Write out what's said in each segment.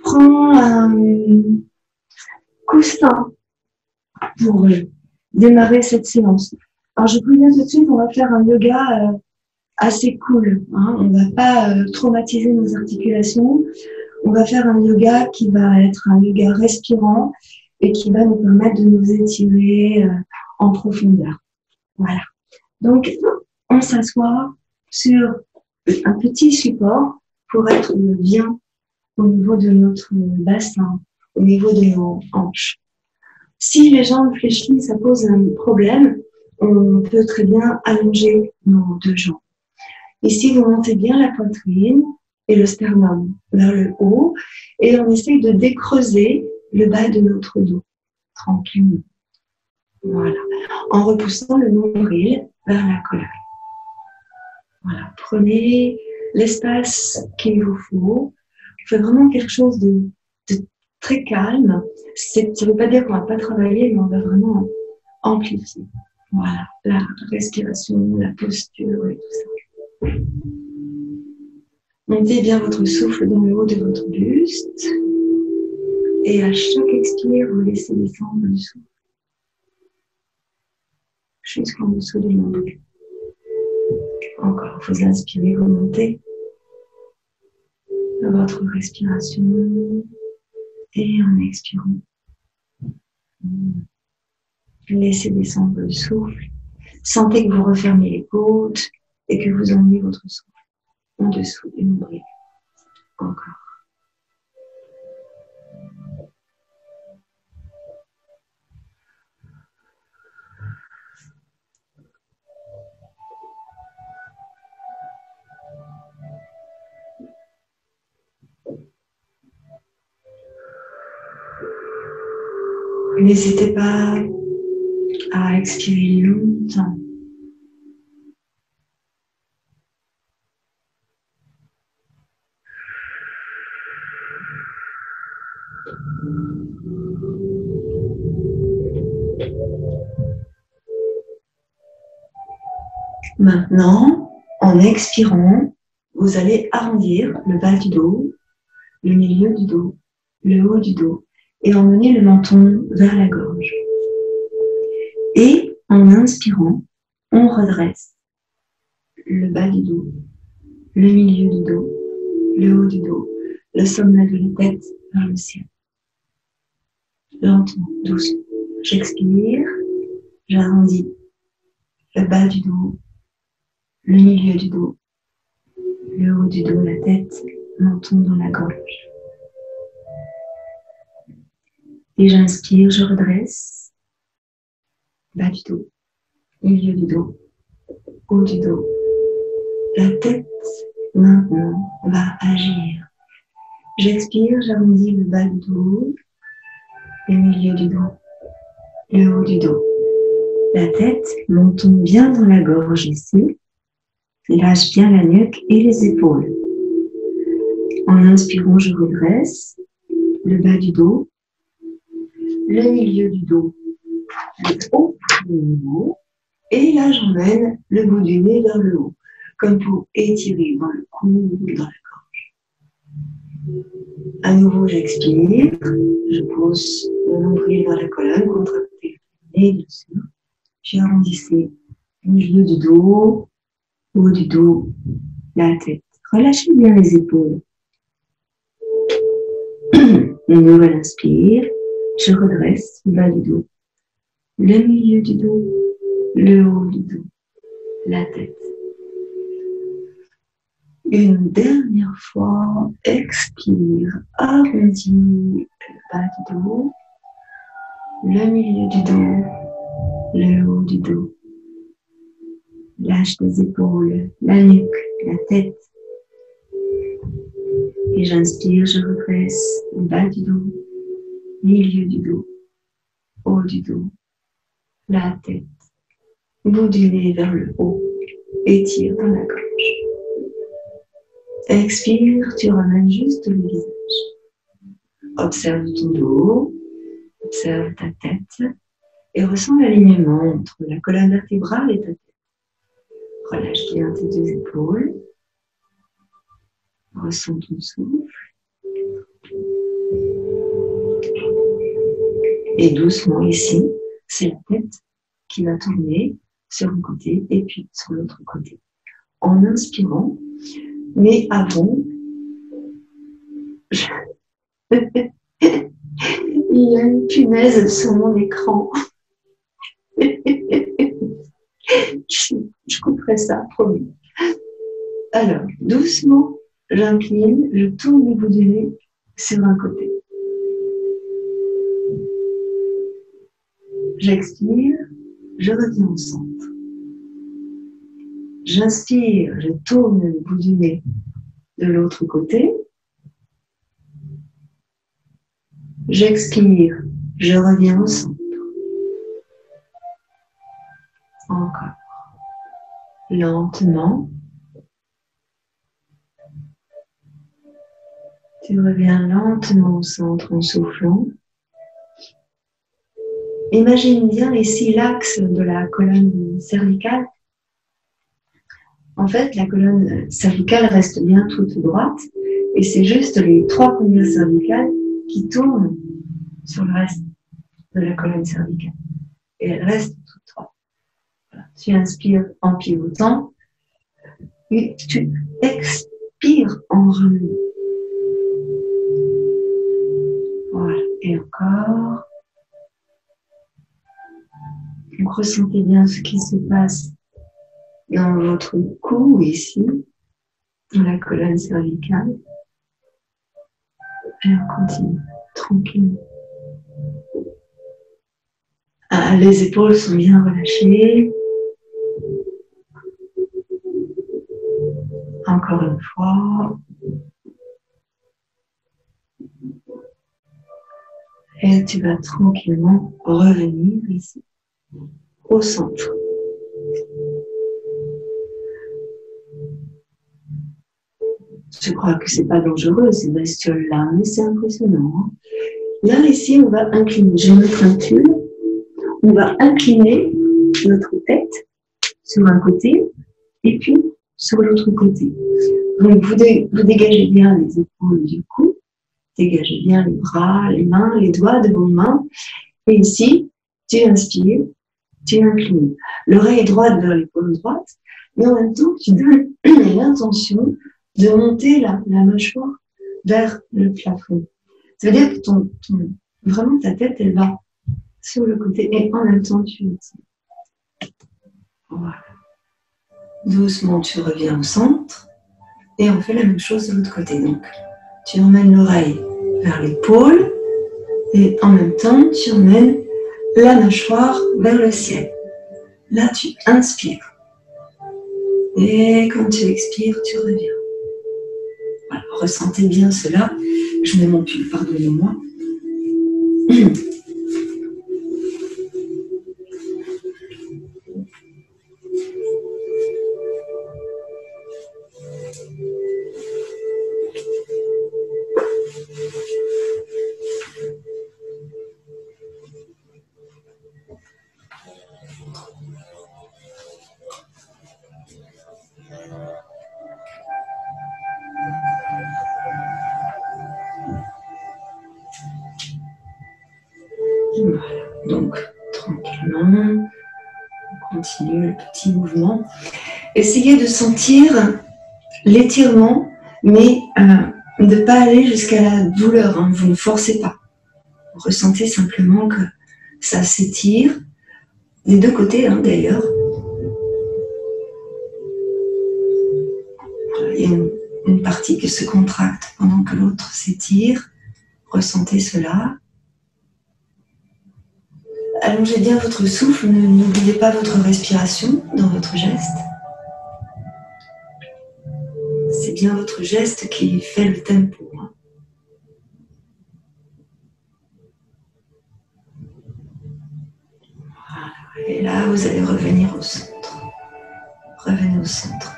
Prends un coussin pour démarrer cette séance. Alors, je préviens tout de suite, on va faire un yoga assez cool. Hein. On ne va pas traumatiser nos articulations. On va faire un yoga qui va être un yoga respirant et qui va nous permettre de nous étirer en profondeur. Voilà. Donc, on s'assoit sur un petit support pour être bien au niveau de notre bassin, au niveau de nos hanches. Si les jambes fléchies, ça pose un problème, on peut très bien allonger nos deux jambes. Ici, vous montez bien la poitrine et le sternum vers le haut et on essaye de décreuser le bas de notre dos, tranquillement. Voilà. En repoussant le nombril vers la colonne. Voilà. Prenez l'espace qu'il vous faut. Faites vraiment quelque chose de très calme. Ça ne veut pas dire qu'on ne va pas travailler, mais on va vraiment amplifier. Voilà. La respiration, la posture et tout ça. Montez bien votre souffle dans le haut de votre buste. Et à chaque expire, vous laissez descendre le souffle. Jusqu'en dessous du nombril. Encore, vous inspirez, vous montez votre respiration et en expirant, laissez descendre le souffle. Sentez que vous refermez les côtes et que vous emmenez votre souffle en dessous du nombril. Encore. N'hésitez pas à expirer longtemps. Maintenant, en expirant, vous allez arrondir le bas du dos, le milieu du dos, le haut du dos et emmener le menton vers la gorge. Et en inspirant, on redresse le bas du dos, le milieu du dos, le haut du dos, le sommet de la tête vers le ciel. Lentement, doucement. J'expire, j'arrondis le bas du dos, le milieu du dos, le haut du dos, la tête, menton dans la gorge. Et j'inspire, je redresse, bas du dos, milieu du dos, haut du dos. La tête, maintenant, va agir. J'expire, j'arrondis le bas du dos, le milieu du dos, le haut du dos. La tête, menton bien dans la gorge ici. Lâche bien la nuque et les épaules. En inspirant, je redresse le bas du dos, le milieu du dos, le haut du dos. Et là, j'emmène le bout du nez vers le haut, comme pour étirer dans le cou ou dans la gorge. À nouveau, j'expire, je pousse le nombril vers la colonne, contractez le nez, bien sûr. J'arrondissez le milieu du dos, haut du dos, la tête. Relâchez bien les épaules. Une nouvelle inspire, je redresse le bas du dos, le milieu du dos, le haut du dos, la tête. Une dernière fois, expire, arrondis le bas du dos, le milieu du dos, le haut du dos. Lâche les épaules, la nuque, la tête. Et j'inspire, je redresse le bas du dos, milieu du dos, haut du dos, la tête. Bout du nez vers le haut, étire dans la gorge. Expire, tu ramènes juste le visage. Observe ton dos, observe ta tête et ressens l'alignement entre la colonne vertébrale et ta tête. Relâche bien tes deux épaules. Ressens ton souffle. Et doucement ici, c'est la tête qui va tourner sur un côté et puis sur l'autre côté. En inspirant, mais avant, il y a une punaise sur mon écran. Je couperai ça, promis. Alors, doucement, j'incline, je tourne le bout du nez sur un côté. J'expire, je reviens au centre. J'inspire, je tourne le bout du nez de l'autre côté. J'expire, je reviens au centre. Encore. Lentement. Tu reviens lentement au centre en soufflant. Imagine bien ici l'axe de la colonne cervicale. En fait, la colonne cervicale reste bien toute droite et c'est juste les 3 premières cervicales qui tournent sur le reste de la colonne cervicale. Et elle reste toute droite. Voilà. Tu inspires en pivotant et tu expires en ramenant. Voilà. Et encore. Donc, ressentez bien ce qui se passe dans votre cou, ici, dans la colonne cervicale. Et on continue, tranquillement. Les épaules sont bien relâchées. Encore une fois. Et tu vas tranquillement revenir ici, au centre. Je crois que c'est pas dangereux ces bestioles-là, mais c'est impressionnant. Hein. Là, ici, on va incliner. Je vais mettre un tulle. On va incliner notre tête sur un côté et puis sur l'autre côté. Donc, vous dégagez bien les épaules du cou, dégagez bien les bras, les mains, les doigts de vos mains. Et ici, tu inspires, tu inclines. L'oreille droite vers l'épaule droite, mais en même temps, tu donnes l'intention de monter la mâchoire vers le plafond. Ça veut dire que vraiment ta tête, elle va sur le côté et en même temps, tu étires. Voilà. Doucement, tu reviens au centre et on fait la même chose de l'autre côté. Donc, tu emmènes l'oreille vers l'épaule et en même temps, tu emmènes la mâchoire vers le ciel. Là, tu inspires. Et quand tu expires, tu reviens. Voilà, ressentez bien cela. Je mets mon pull, pardonnez-moi. Voilà, donc tranquillement, on continue le petit mouvement. Essayez de sentir l'étirement, mais de ne pas aller jusqu'à la douleur, hein. Vous ne forcez pas. Vous ressentez simplement que ça s'étire, des deux côtés hein, d'ailleurs. Il y a une partie qui se contracte pendant que l'autre s'étire. Ressentez cela. Allongez bien votre souffle, n'oubliez pas votre respiration dans votre geste. C'est bien votre geste qui fait le tempo. Voilà. Et là, vous allez revenir au centre. Revenez au centre.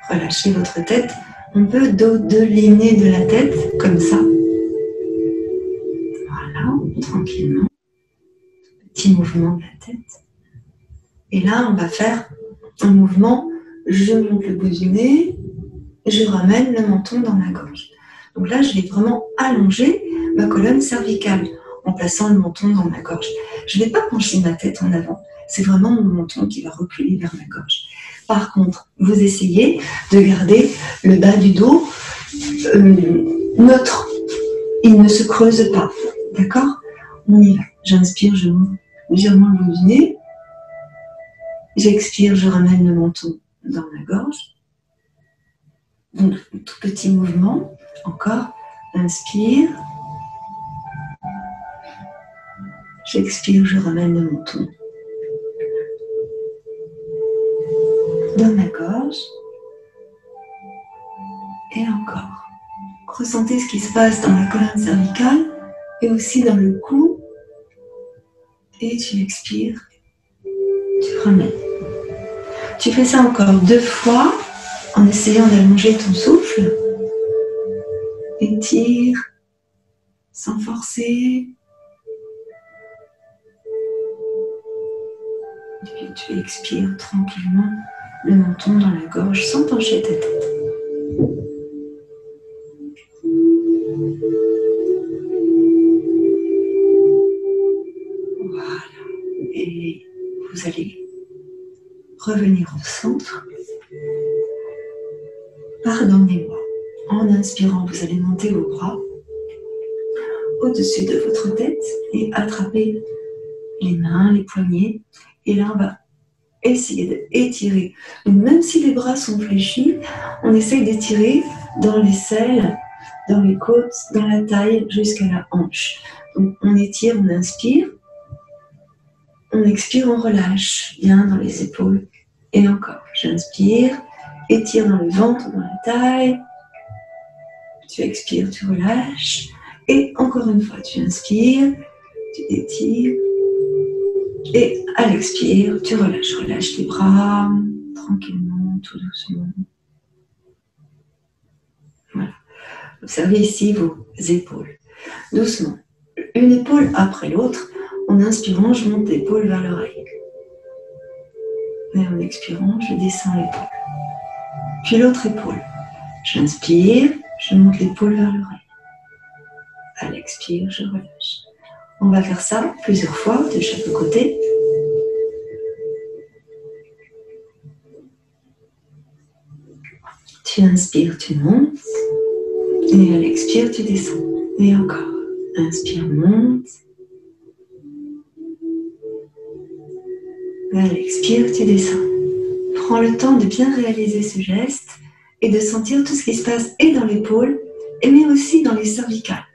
Relâchez votre tête. On peut doliner de la tête, comme ça. Voilà, tranquillement. Petit mouvement de la tête. Et là, on va faire un mouvement. Je monte le bout du nez. Je ramène le menton dans la gorge. Donc là, je vais vraiment allonger ma colonne cervicale en plaçant le menton dans ma gorge. Je ne vais pas pencher ma tête en avant. C'est vraiment mon menton qui va reculer vers ma gorge. Par contre, vous essayez de garder le bas du dos neutre. Il ne se creuse pas. D'accord? On y va. J'inspire, je monte légèrement le bout du nez. J'expire, je ramène le menton dans ma gorge. Donc, tout petit mouvement. Encore. Inspire. J'expire, je ramène le menton dans ma gorge. Et encore. Ressentez ce qui se passe dans la colonne cervicale et aussi dans le cou. Et tu expires. Tu ramènes. Tu fais ça encore 2 fois en essayant d'allonger ton souffle. Étire sans forcer. Et puis tu expires tranquillement le menton dans la gorge sans pencher ta tête. Voilà. Et vous allez revenir au centre. Pardonnez-moi. En inspirant, vous allez monter vos bras au-dessus de votre tête et attraper les mains, les poignets. Et là, on va essayer d'étirer. Donc, même si les bras sont fléchis, on essaye d'étirer dans les selles, dans les côtes, dans la taille, jusqu'à la hanche. Donc, on étire, on inspire. On expire, on relâche. Bien dans les épaules. Et encore, j'inspire. Étire dans le ventre, dans la taille. Tu expires, tu relâches. Et encore une fois, tu inspires, tu étires. Et à l'expire, tu relâches. Relâche les bras, tranquillement, tout doucement. Voilà. Observez ici vos épaules. Doucement. Une épaule après l'autre. En inspirant, je monte l'épaule vers l'oreille. Et en expirant, je descends l'épaule. Puis l'autre épaule. J'inspire, je monte l'épaule vers l'oreille. À l'expire, je relâche. On va faire ça plusieurs fois de chaque côté. Tu inspires, tu montes. Et à l'expire, tu descends. Et encore. Inspire, monte. Et à l'expire, tu descends. Prends le temps de bien réaliser ce geste et de sentir tout ce qui se passe et dans l'épaule, mais aussi dans les cervicales.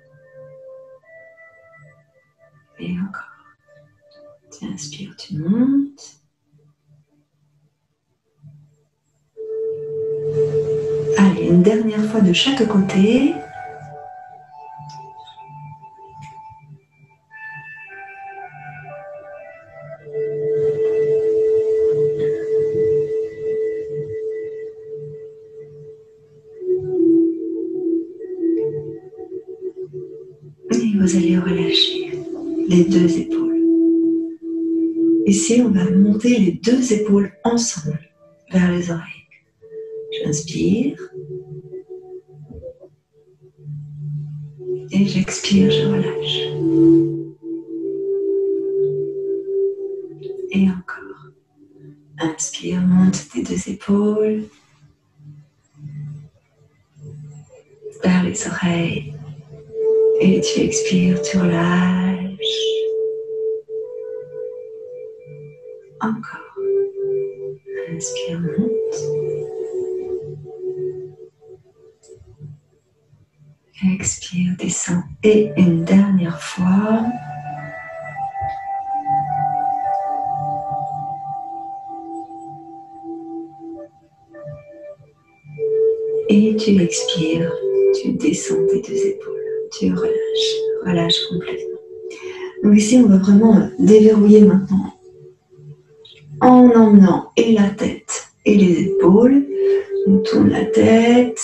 Et encore. Tu inspires, tu montes. Allez, une dernière fois de chaque côté. Et vous allez relâcher les 2 épaules. Ici, on va monter les 2 épaules ensemble vers les oreilles. J'inspire. Et j'expire, je relâche. Et encore. Inspire, monte tes 2 épaules. Vers les oreilles. Et tu expires, tu relâches. Encore. Inspire, monte. Expire, descends. Et une dernière fois. Et tu expires, tu descends tes 2 épaules. Tu relâches, relâche complètement. Donc ici, on va vraiment déverrouiller maintenant en emmenant et la tête et les épaules. On tourne la tête,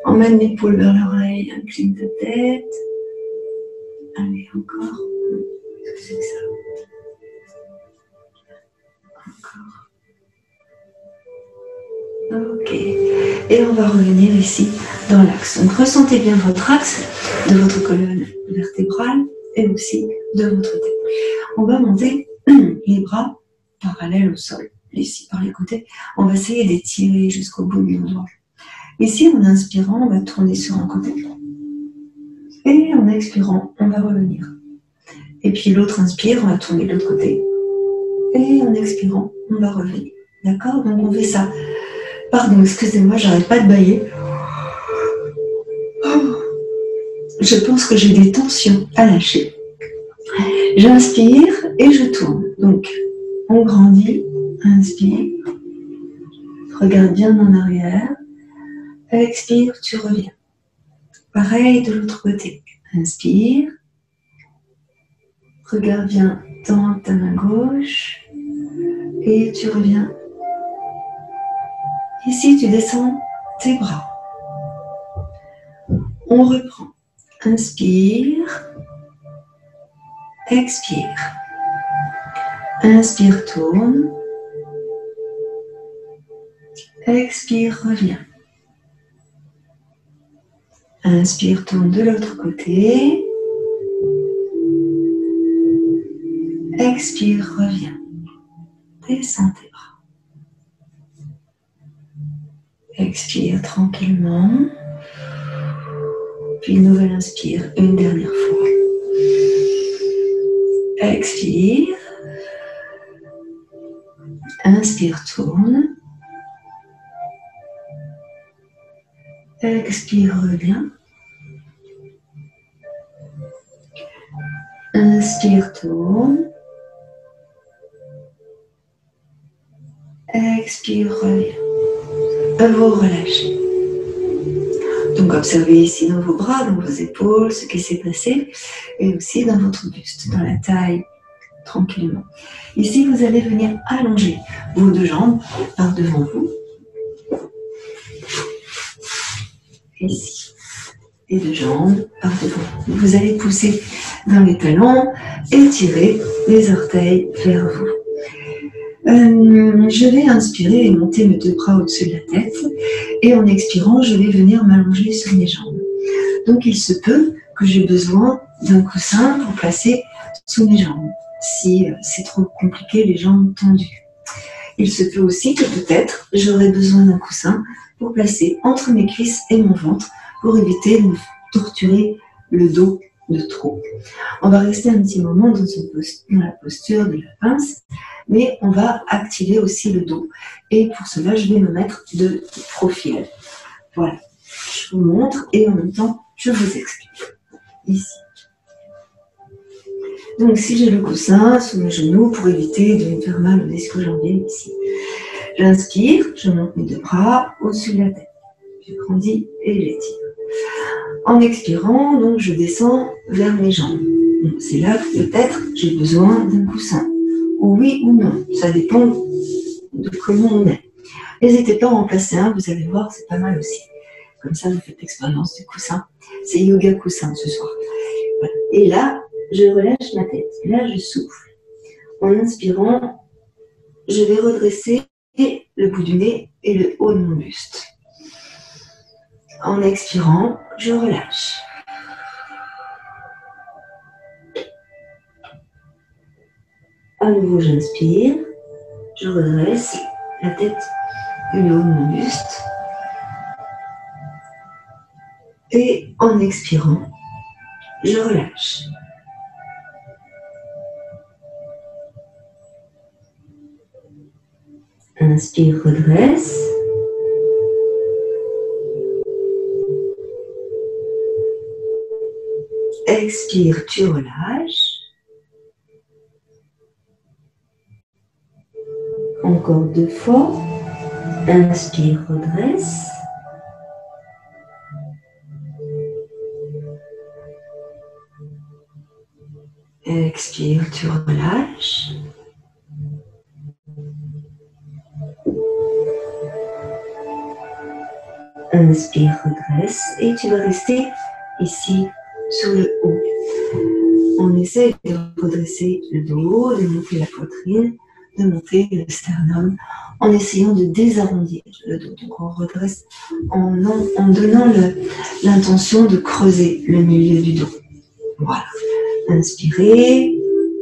emmène l'épaule vers l'oreille, incline ta tête. Allez, encore. Qu'est-ce que c'est que ça? Encore. Ok. Et on va revenir ici dans l'axe. Donc ressentez bien votre axe. de votre colonne vertébrale et aussi de votre tête. On va monter les bras parallèles au sol, ici par les côtés. On va essayer d'étirer jusqu'au bout de nos doigts. Ici, en inspirant, on va tourner sur un côté. Et en expirant, on va revenir. Et puis l'autre inspire, on va tourner de l'autre côté. Et en expirant, on va revenir. D'accord? Donc on fait ça. Pardon, excusez-moi, j'arrête pas de bâiller. Je pense que j'ai des tensions à lâcher. J'inspire et je tourne. Donc, on grandit, inspire, regarde bien en arrière, expire, tu reviens. Pareil de l'autre côté. Inspire, regarde bien dans ta main gauche et tu reviens. Ici, tu descends tes bras. On reprend. Inspire, expire. Inspire, tourne. Expire, reviens. Inspire, tourne de l'autre côté. Expire, reviens. Descends tes bras. Expire tranquillement. Puis nouvelle inspire une dernière fois. Expire. Inspire, tourne. Expire, reviens. Inspire, tourne. Expire, reviens. Vous relâchez. Donc observez ici dans vos bras, dans vos épaules, ce qui s'est passé, et aussi dans votre buste, dans la taille, tranquillement. Ici, vous allez venir allonger vos deux jambes par devant vous. Ici. Et deux jambes par devant vous. Vous allez pousser dans les talons et tirer les orteils vers vous. Je vais inspirer et monter mes deux bras au-dessus de la tête. Et en expirant, je vais venir m'allonger sur mes jambes. Donc, il se peut que j'ai besoin d'un coussin pour placer sous mes jambes, si c'est trop compliqué, les jambes tendues. Il se peut aussi que peut-être j'aurai besoin d'un coussin pour placer entre mes cuisses et mon ventre pour éviter de me torturer le dos de trop. On va rester un petit moment dans la posture de la pince, mais on va activer aussi le dos. Et pour cela, je vais me mettre de profil. Voilà. Je vous montre et en même temps, je vous explique. Ici. Donc, si j'ai le coussin sous mes genoux pour éviter de me faire mal au disco-jambier ici. J'inspire, je monte mes deux bras au-dessus de la tête. Je grandis et j'étire. En expirant, donc, je descends vers mes jambes. C'est là que peut-être j'ai besoin d'un coussin. Oui ou non, ça dépend de comment on est. N'hésitez pas à en placer un, vous allez voir, c'est pas mal aussi. Comme ça, vous faites l'expérience du coussin. C'est yoga coussin ce soir. Voilà. Et là, je relâche ma tête. Là, je souffle. En inspirant, je vais redresser le bout du nez et le haut de mon buste. En expirant, je relâche. À nouveau, j'inspire. Je redresse la tête et le haut de mon buste. Et en expirant, je relâche. Inspire, redresse. Expire, tu relâches. Encore deux fois. Inspire, redresse. Expire, tu relâches. Inspire, redresse et tu vas rester ici sur le haut. On essaie de redresser le dos, de monter la poitrine, de monter le sternum en essayant de désarrondir le dos. Donc on redresse en donnant l'intention de creuser le milieu du dos. Voilà. Inspirez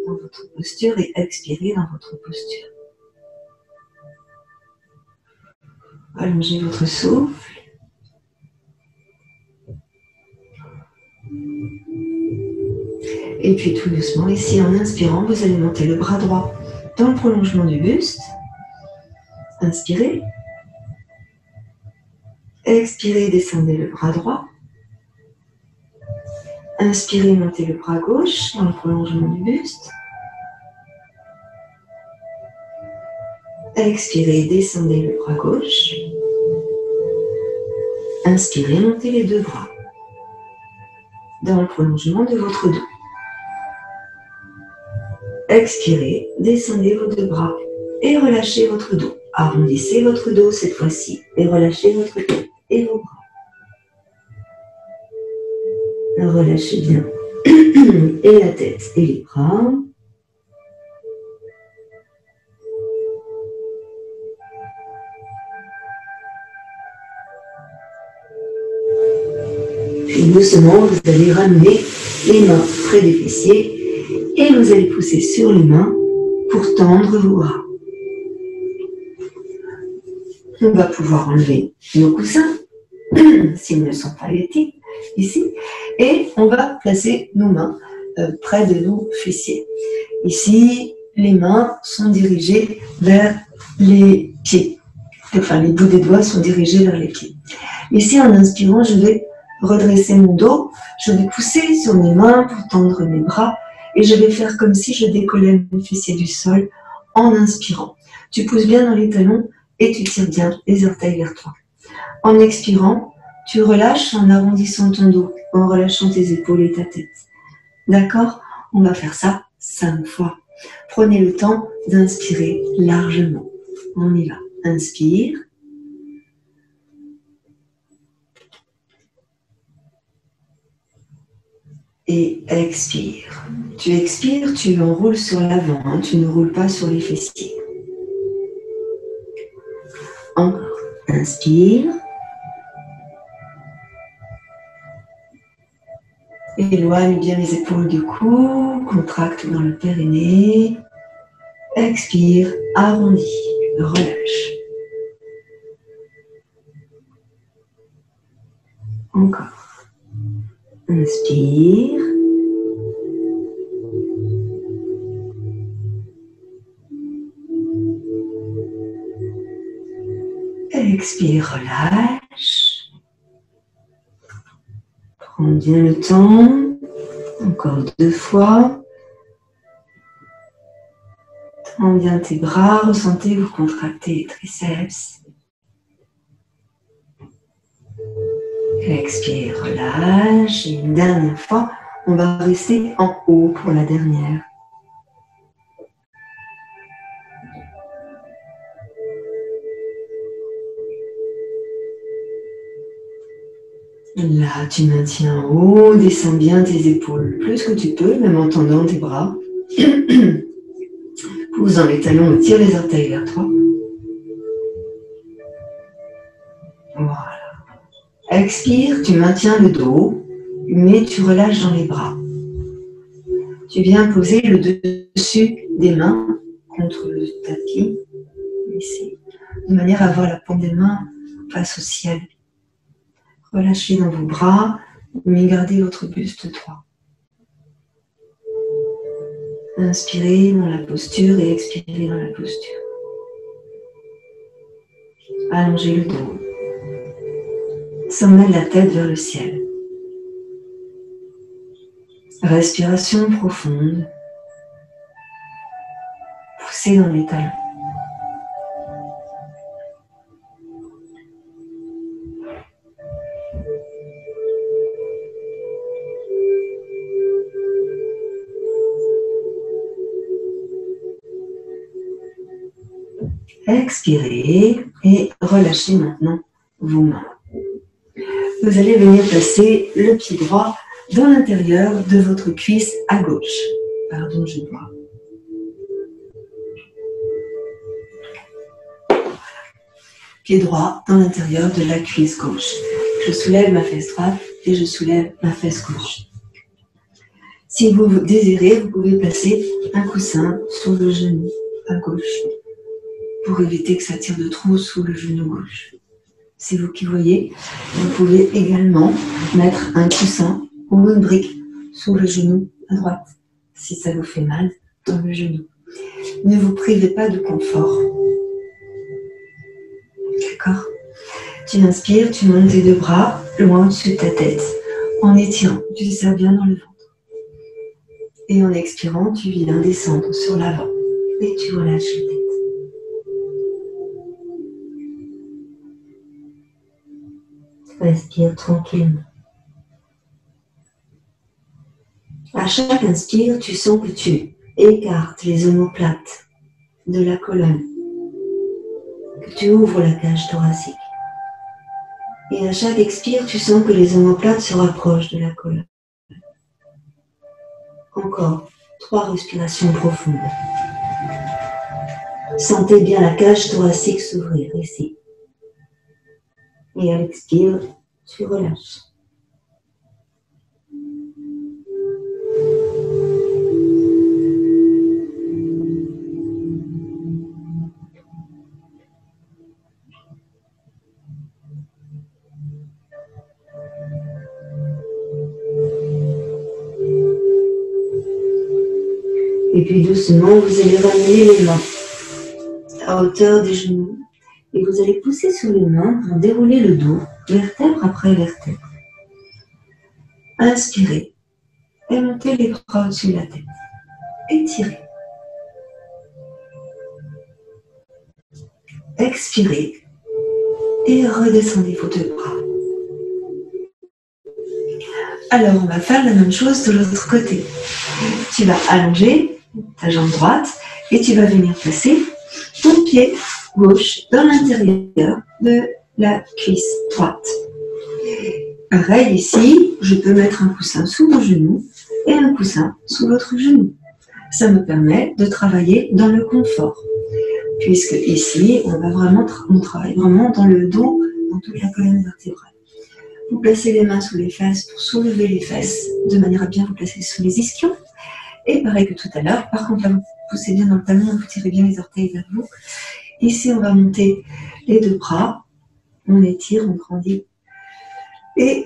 dans votre posture et expirez dans votre posture. Allongez votre souffle. Et puis tout doucement, ici en inspirant, vous allez monter le bras droit dans le prolongement du buste. Inspirez. Expirez, descendez le bras droit. Inspirez, montez le bras gauche dans le prolongement du buste. Expirez, descendez le bras gauche. Inspirez, montez les deux bras dans le prolongement de votre dos. Expirez, descendez vos deux bras et relâchez votre dos. Arrondissez votre dos cette fois-ci et relâchez votre tête et vos bras. Relâchez bien et la tête et les bras. Puis doucement, vous allez ramener les mains près des fessiers et vous allez pousser sur les mains pour tendre vos bras. On va pouvoir enlever nos coussins, s'ils ne sont pas étiques, ici, et on va placer nos mains près de nos fessiers. Ici, les mains sont dirigées vers les pieds. Enfin, les bouts des doigts sont dirigés vers les pieds. Ici, en inspirant, je vais redresser mon dos, je vais pousser sur mes mains pour tendre mes bras et je vais faire comme si je décollais mes fessiers du sol en inspirant. Tu pousses bien dans les talons et tu tires bien les orteils vers toi. En expirant, tu relâches en arrondissant ton dos, en relâchant tes épaules et ta tête. D'accord? On va faire ça 5 fois. Prenez le temps d'inspirer largement. On y va. Inspire. Et expire. Tu expires, tu enroules sur l'avant, hein, tu ne roules pas sur les fessiers. Encore. Inspire. Éloigne bien les épaules du cou, contracte dans le périnée. Expire, arrondis, relâche. Encore. Inspire. Expire, relâche. Prends bien le temps. Encore 2 fois. Tends bien tes bras. Ressentez, vous contractez les triceps. Expire, relâche. Et une dernière fois, on va rester en haut pour la dernière. Là, tu maintiens en haut, descends bien tes épaules le plus que tu peux, même en tendant tes bras. Pousse dans les talons et tire les orteils vers toi. Voilà. Expire, tu maintiens le dos, mais tu relâches dans les bras. Tu viens poser le dessus des mains contre le tapis, ici, de manière à avoir la paume des mains face au ciel. Relâchez dans vos bras, mais gardez votre buste droit. Inspirez dans la posture et expirez dans la posture. Allongez le dos. Sommet de la tête vers le ciel. Respiration profonde. Poussez dans les talons. Expirez et relâchez maintenant vos mains. Vous allez venir placer le pied droit dans l'intérieur de votre cuisse à gauche. Pardon, je vois. pied droit dans l'intérieur de la cuisse gauche. Je soulève ma fesse droite et je soulève ma fesse gauche. Si vous désirez, vous pouvez placer un coussin sur le genou à gauche pour éviter que ça tire de trop sous le genou gauche. C'est vous qui voyez. Vous pouvez également mettre un coussin ou une brique sous le genou à droite si ça vous fait mal dans le genou. Ne vous privez pas de confort. D'accord? Tu inspires, tu montes tes deux bras loin au-dessus de ta tête en étirant. Tu serres bien dans le ventre. Et en expirant, tu viens descendre sur l'avant et tu relâches la tête. Respire tranquillement. À chaque inspire, tu sens que tu écartes les omoplates de la colonne, que tu ouvres la cage thoracique. Et à chaque expire, tu sens que les omoplates se rapprochent de la colonne. Encore 3 respirations profondes. Sentez bien la cage thoracique s'ouvrir ici. Et à l'expire, tu relâches. Et puis doucement, vous allez ramener les mains à hauteur des genoux et vous allez pousser sur les mains pour dérouler le dos, vertèbre après vertèbre. Inspirez et montez les bras au-dessus de la tête. Étirez. Expirez et redescendez vos deux bras. Alors, on va faire la même chose de l'autre côté. Tu vas allonger ta jambe droite et tu vas venir placer ton pied gauche dans l'intérieur de la cuisse droite. Pareil ici, je peux mettre un coussin sous mon genou et un coussin sous l'autre genou. Ça me permet de travailler dans le confort. Puisque ici, on travaille vraiment dans le dos, dans toute la colonne vertébrale. Vous placez les mains sous les fesses pour soulever les fesses, de manière à bien vous placer sous les ischions. Et pareil que tout à l'heure, par contre là vous poussez bien dans le talon, vous tirez bien les orteils vers vous. Ici on va monter les deux bras, on étire, on grandit. Et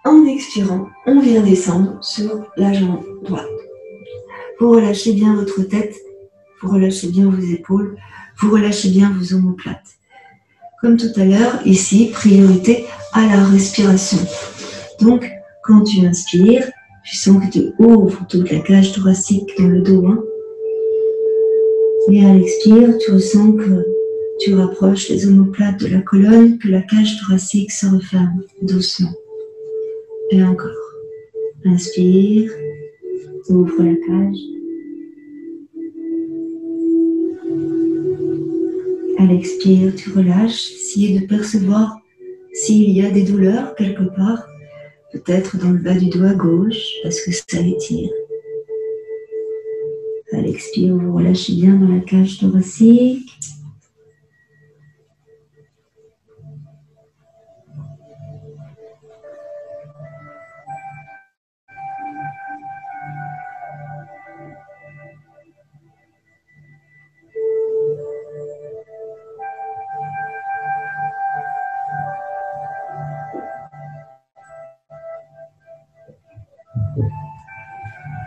en expirant, on vient descendre sur la jambe droite. Vous relâchez bien votre tête, vous relâchez bien vos épaules, vous relâchez bien vos omoplates. Comme tout à l'heure, ici, priorité à la respiration. Donc, quand tu inspires, tu sens que tu ouvres toute la cage thoracique dans le dos. Et à l'expire, tu ressens que tu rapproches les omoplates de la colonne, que la cage thoracique se referme doucement. Et encore. Inspire, ouvre la cage. À l'expire, tu relâches. Essayez de percevoir s'il y a des douleurs quelque part. Peut-être dans le bas du doigt gauche, parce que ça étire. À l'expire, vous relâchez bien dans la cage thoracique.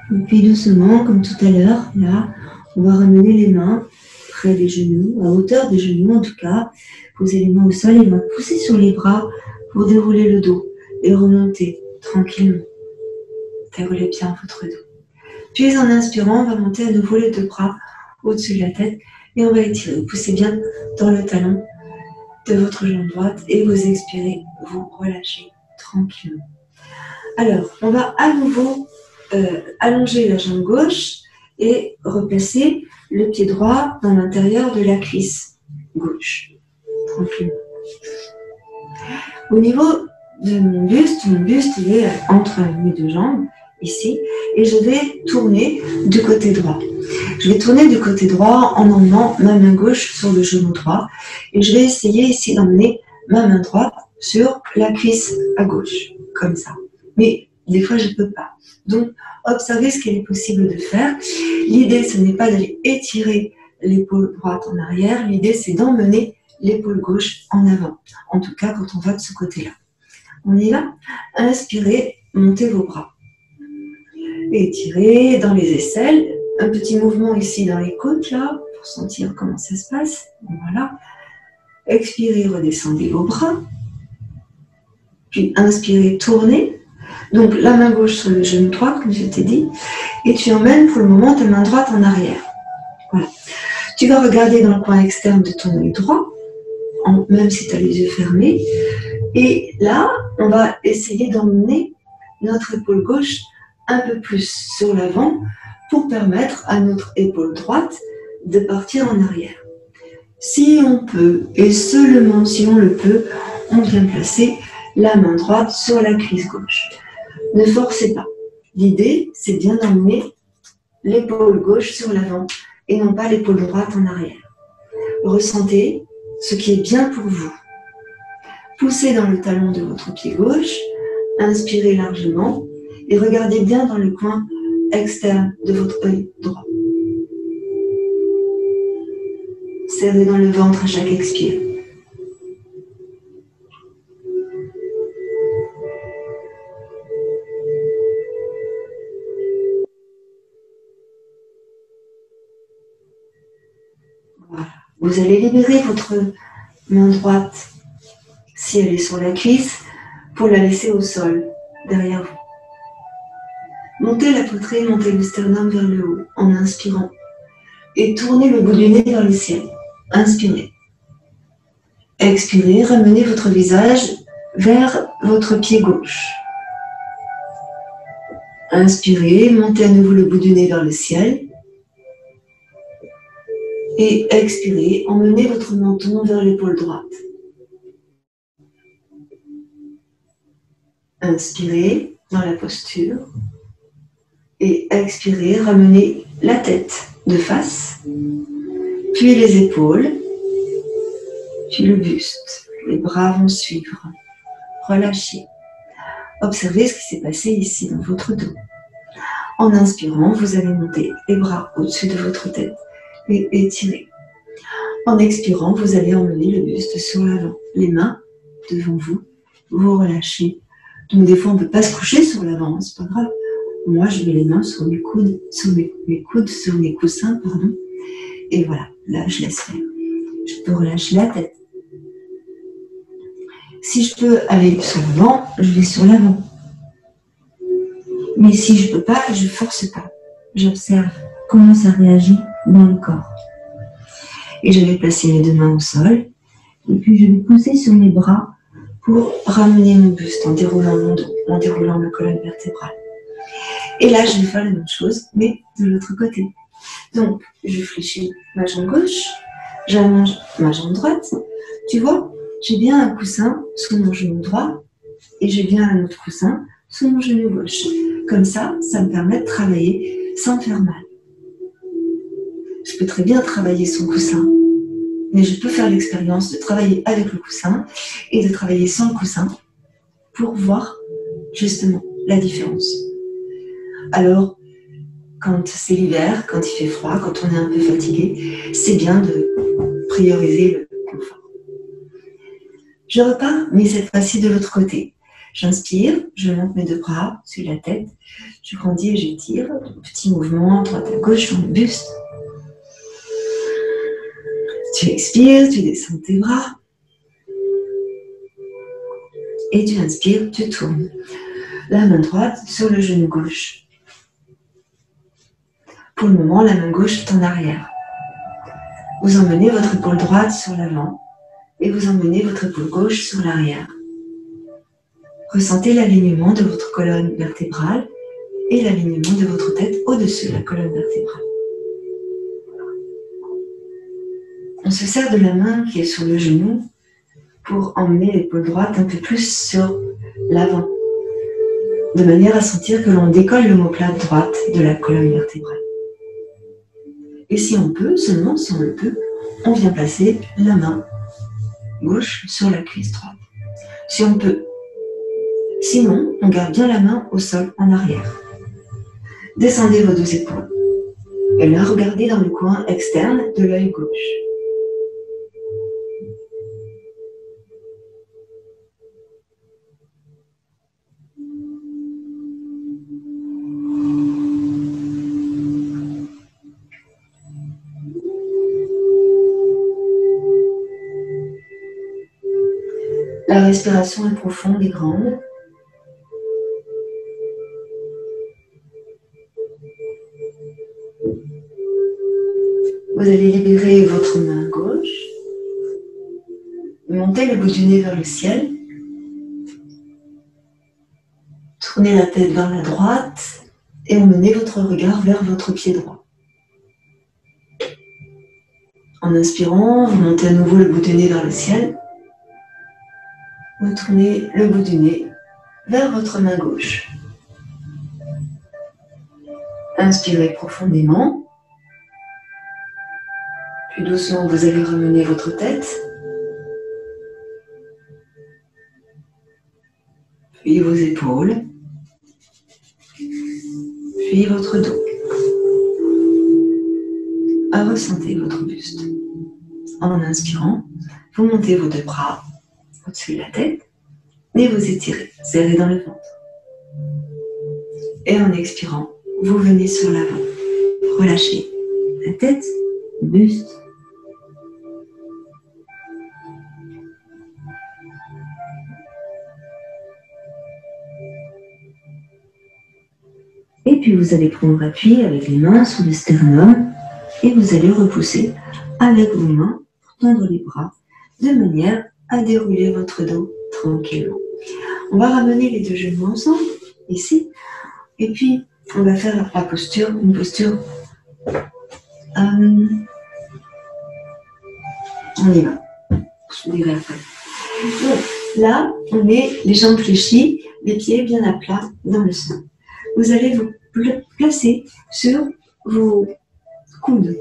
Et puis doucement, comme tout à l'heure, là, on va ramener les mains près des genoux, à hauteur des genoux en tout cas. Posez les mains au sol et on va pousser sur les bras pour dérouler le dos et remonter tranquillement. Déroulez bien votre dos. Puis en inspirant, on va monter à nouveau les deux bras au-dessus de la tête et on va étirer. Vous poussez bien dans le talon de votre jambe droite et vous expirez, vous relâchez tranquillement. Alors, on va à nouveau allonger la jambe gauche et replacer le pied droit dans l'intérieur de la cuisse gauche. Tranquillement. Au niveau de mon buste il est entre mes deux jambes ici, et je vais tourner du côté droit. Je vais tourner du côté droit en emmenant ma main gauche sur le genou droit, et je vais essayer ici d'emmener ma main droite sur la cuisse à gauche, comme ça. Mais des fois, je ne peux pas. Donc, observez ce qu'il est possible de faire. L'idée, ce n'est pas d'aller étirer l'épaule droite en arrière. L'idée, c'est d'emmener l'épaule gauche en avant. En tout cas, quand on va de ce côté-là. On y va. Inspirez, montez vos bras. Étirez dans les aisselles. Un petit mouvement ici dans les côtes, là, pour sentir comment ça se passe. Voilà. Expirez, redescendez vos bras. Puis inspirez, tournez. Donc la main gauche sur le genou droit, comme je t'ai dit. Et tu emmènes pour le moment ta main droite en arrière. Voilà. Tu vas regarder dans le coin externe de ton œil droit, même si tu as les yeux fermés. Et là, on va essayer d'emmener notre épaule gauche un peu plus sur l'avant pour permettre à notre épaule droite de partir en arrière. Si on peut, et seulement si on le peut, on vient placer la main droite sur la cuisse gauche. Ne forcez pas. L'idée, c'est bien d'emmener l'épaule gauche sur l'avant et non pas l'épaule droite en arrière. Ressentez ce qui est bien pour vous. Poussez dans le talon de votre pied gauche, inspirez largement et regardez bien dans le coin externe de votre œil droit. Serrez dans le ventre à chaque expire. Voilà. Vous allez libérer votre main droite, si elle est sur la cuisse, pour la laisser au sol, derrière vous. Montez la poitrine, montez le sternum vers le haut, en inspirant. Et tournez le bout du nez vers le ciel. Inspirez. Expirez, ramenez votre visage vers votre pied gauche. Inspirez, montez à nouveau le bout du nez vers le ciel. Et expirez, emmenez votre menton vers l'épaule droite. Inspirez dans la posture. Et expirez, ramenez la tête de face, puis les épaules, puis le buste. Les bras vont suivre. Relâchez. Observez ce qui s'est passé ici dans votre dos. En inspirant, vous allez monter les bras au-dessus de votre tête et étirer. En expirant, vous allez emmener le buste sur l'avant. Les mains devant vous, vous relâchez. Donc des fois, on ne peut pas se coucher sur l'avant, c'est pas grave. Moi, je mets les mains sur mes coudes, sur mes coussins, pardon. Et voilà, là, je laisse faire. Je peux relâcher la tête. Si je peux aller sur l'avant, je vais sur l'avant. Mais si je ne peux pas, je ne force pas. J'observe comment ça réagit dans le corps. Et je vais placer mes deux mains au sol. Et puis, je vais pousser sur mes bras pour ramener mon buste en déroulant mon dos, en déroulant ma colonne vertébrale. Et là, je vais faire la même chose, mais de l'autre côté. Donc, je fléchis ma jambe gauche, j'allonge ma jambe droite. Tu vois, j'ai bien un coussin sous mon genou droit et j'ai bien un autre coussin sous mon genou gauche. Comme ça, ça me permet de travailler sans faire mal. Je peux très bien travailler son coussin, mais je peux faire l'expérience de travailler avec le coussin et de travailler sans le coussin pour voir justement la différence. Alors, quand c'est l'hiver, quand il fait froid, quand on est un peu fatigué, c'est bien de prioriser le confort. Je repars, mais cette fois-ci de l'autre côté. J'inspire, je monte mes deux bras sur la tête, je grandis et j'étire. Petit mouvement, droite à gauche dans le buste. Tu expires, tu descends tes bras. Et tu inspires, tu tournes. La main droite sur le genou gauche. Pour le moment, la main gauche est en arrière. Vous emmenez votre épaule droite sur l'avant et vous emmenez votre épaule gauche sur l'arrière. Ressentez l'alignement de votre colonne vertébrale et l'alignement de votre tête au-dessus de la colonne vertébrale. On se sert de la main qui est sur le genou pour emmener l'épaule droite un peu plus sur l'avant. de manière à sentir que l'on décolle l'omoplate droite de la colonne vertébrale. Et si on peut, seulement si on le peut, on vient placer la main gauche sur la cuisse droite. Si on peut. Sinon, on garde bien la main au sol en arrière. Descendez vos deux épaules. Et là, regardez dans le coin externe de l'œil gauche. La respiration est profonde et grande. Vous allez libérer votre main gauche, montez le bout du nez vers le ciel, tournez la tête vers la droite et emmenez votre regard vers votre pied droit. En inspirant, vous montez à nouveau le bout du nez vers le ciel. Vous tournez le bout du nez vers votre main gauche. Inspirez profondément. Puis doucement, vous allez ramener votre tête. Puis vos épaules. Puis votre dos. Ressentez votre buste. En inspirant, vous montez vos deux bras au-dessus de la tête et vous étirez, serrez dans le ventre. Et en expirant, vous venez sur l'avant. Relâchez la tête, le buste. Et puis vous allez prendre appui avec les mains sur le sternum et vous allez repousser avec vos mains pour tendre les bras de manière à dérouler votre dos tranquillement. On va ramener les deux genoux ensemble, ici, et puis on va faire la posture, une posture. On y va, je vous dirai après. Donc, là, on est les jambes fléchies, les pieds bien à plat dans le sol. Vous allez vous placer sur vos coudes.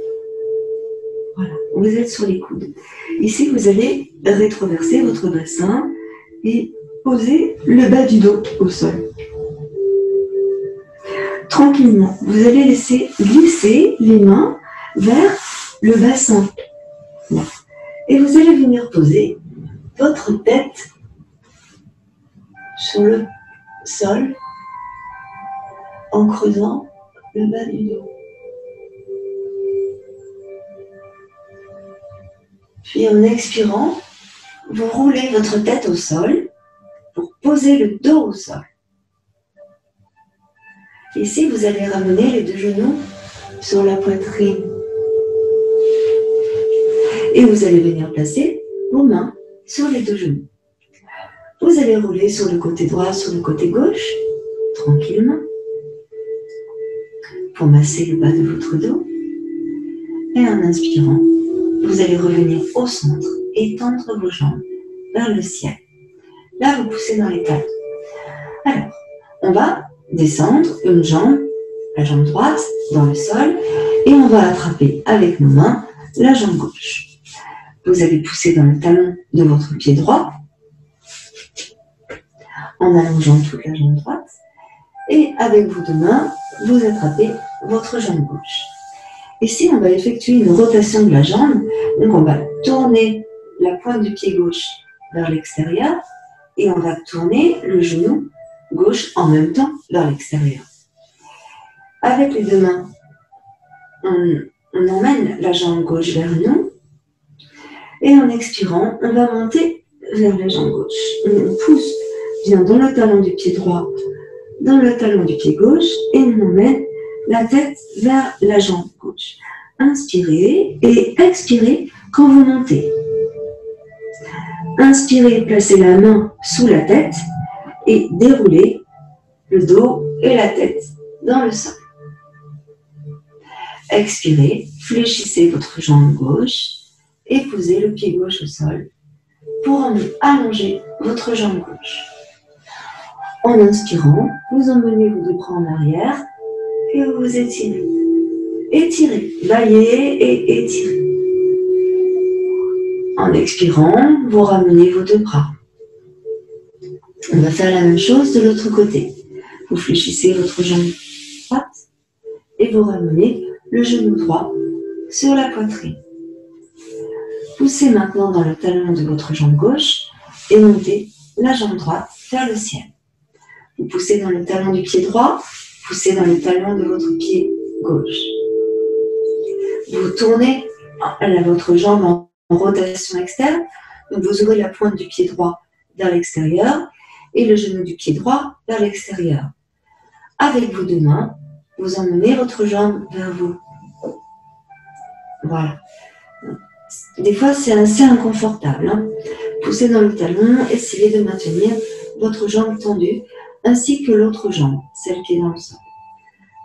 Voilà, vous êtes sur les coudes. Ici, vous allez rétroverser votre bassin et poser le bas du dos au sol. Tranquillement, vous allez laisser glisser les mains vers le bassin. Voilà. Et vous allez venir poser votre tête sur le sol en creusant le bas du dos. Puis en expirant, vous roulez votre tête au sol pour poser le dos au sol. Ici, vous allez ramener les deux genoux sur la poitrine. Et vous allez venir placer vos mains sur les deux genoux. Vous allez rouler sur le côté droit, sur le côté gauche, tranquillement, pour masser le bas de votre dos. Et en inspirant, vous allez revenir au centre et tendre vos jambes vers le ciel. Là, vous poussez dans les talons. Alors, on va descendre une jambe, la jambe droite, dans le sol, et on va attraper avec nos mains la jambe gauche. Vous allez pousser dans le talon de votre pied droit, en allongeant toute la jambe droite, et avec vos deux mains, vous attrapez votre jambe gauche. Ici, on va effectuer une rotation de la jambe, donc on va tourner la pointe du pied gauche vers l'extérieur, et on va tourner le genou gauche en même temps vers l'extérieur. Avec les deux mains, on emmène la jambe gauche vers nous, et en expirant, on va monter vers la jambe gauche. On pousse bien dans le talon du pied droit, dans le talon du pied gauche, et on emmène la tête vers la jambe gauche. Inspirez et expirez quand vous montez. Inspirez, placez la main sous la tête et déroulez le dos et la tête dans le sol. Expirez, fléchissez votre jambe gauche et posez le pied gauche au sol pour allonger votre jambe gauche. En inspirant, vous emmenez vos 2 bras en arrière et vous vous étirez. Étirez, baillez et étirez. En expirant, vous ramenez vos 2 bras. On va faire la même chose de l'autre côté. Vous fléchissez votre jambe droite et vous ramenez le genou droit sur la poitrine. Poussez maintenant dans le talon de votre jambe gauche et montez la jambe droite vers le ciel. Vous poussez dans le talon du pied droit, poussez dans le talon de votre pied gauche. Vous tournez votre jambe en rotation externe, donc vous ouvrez la pointe du pied droit vers l'extérieur et le genou du pied droit vers l'extérieur. Avec vos 2 mains, vous emmenez votre jambe vers vous. Voilà. Des fois, c'est assez inconfortable. Poussez dans le talon, essayez de maintenir votre jambe tendue, ainsi que l'autre jambe, celle qui est dans le sol.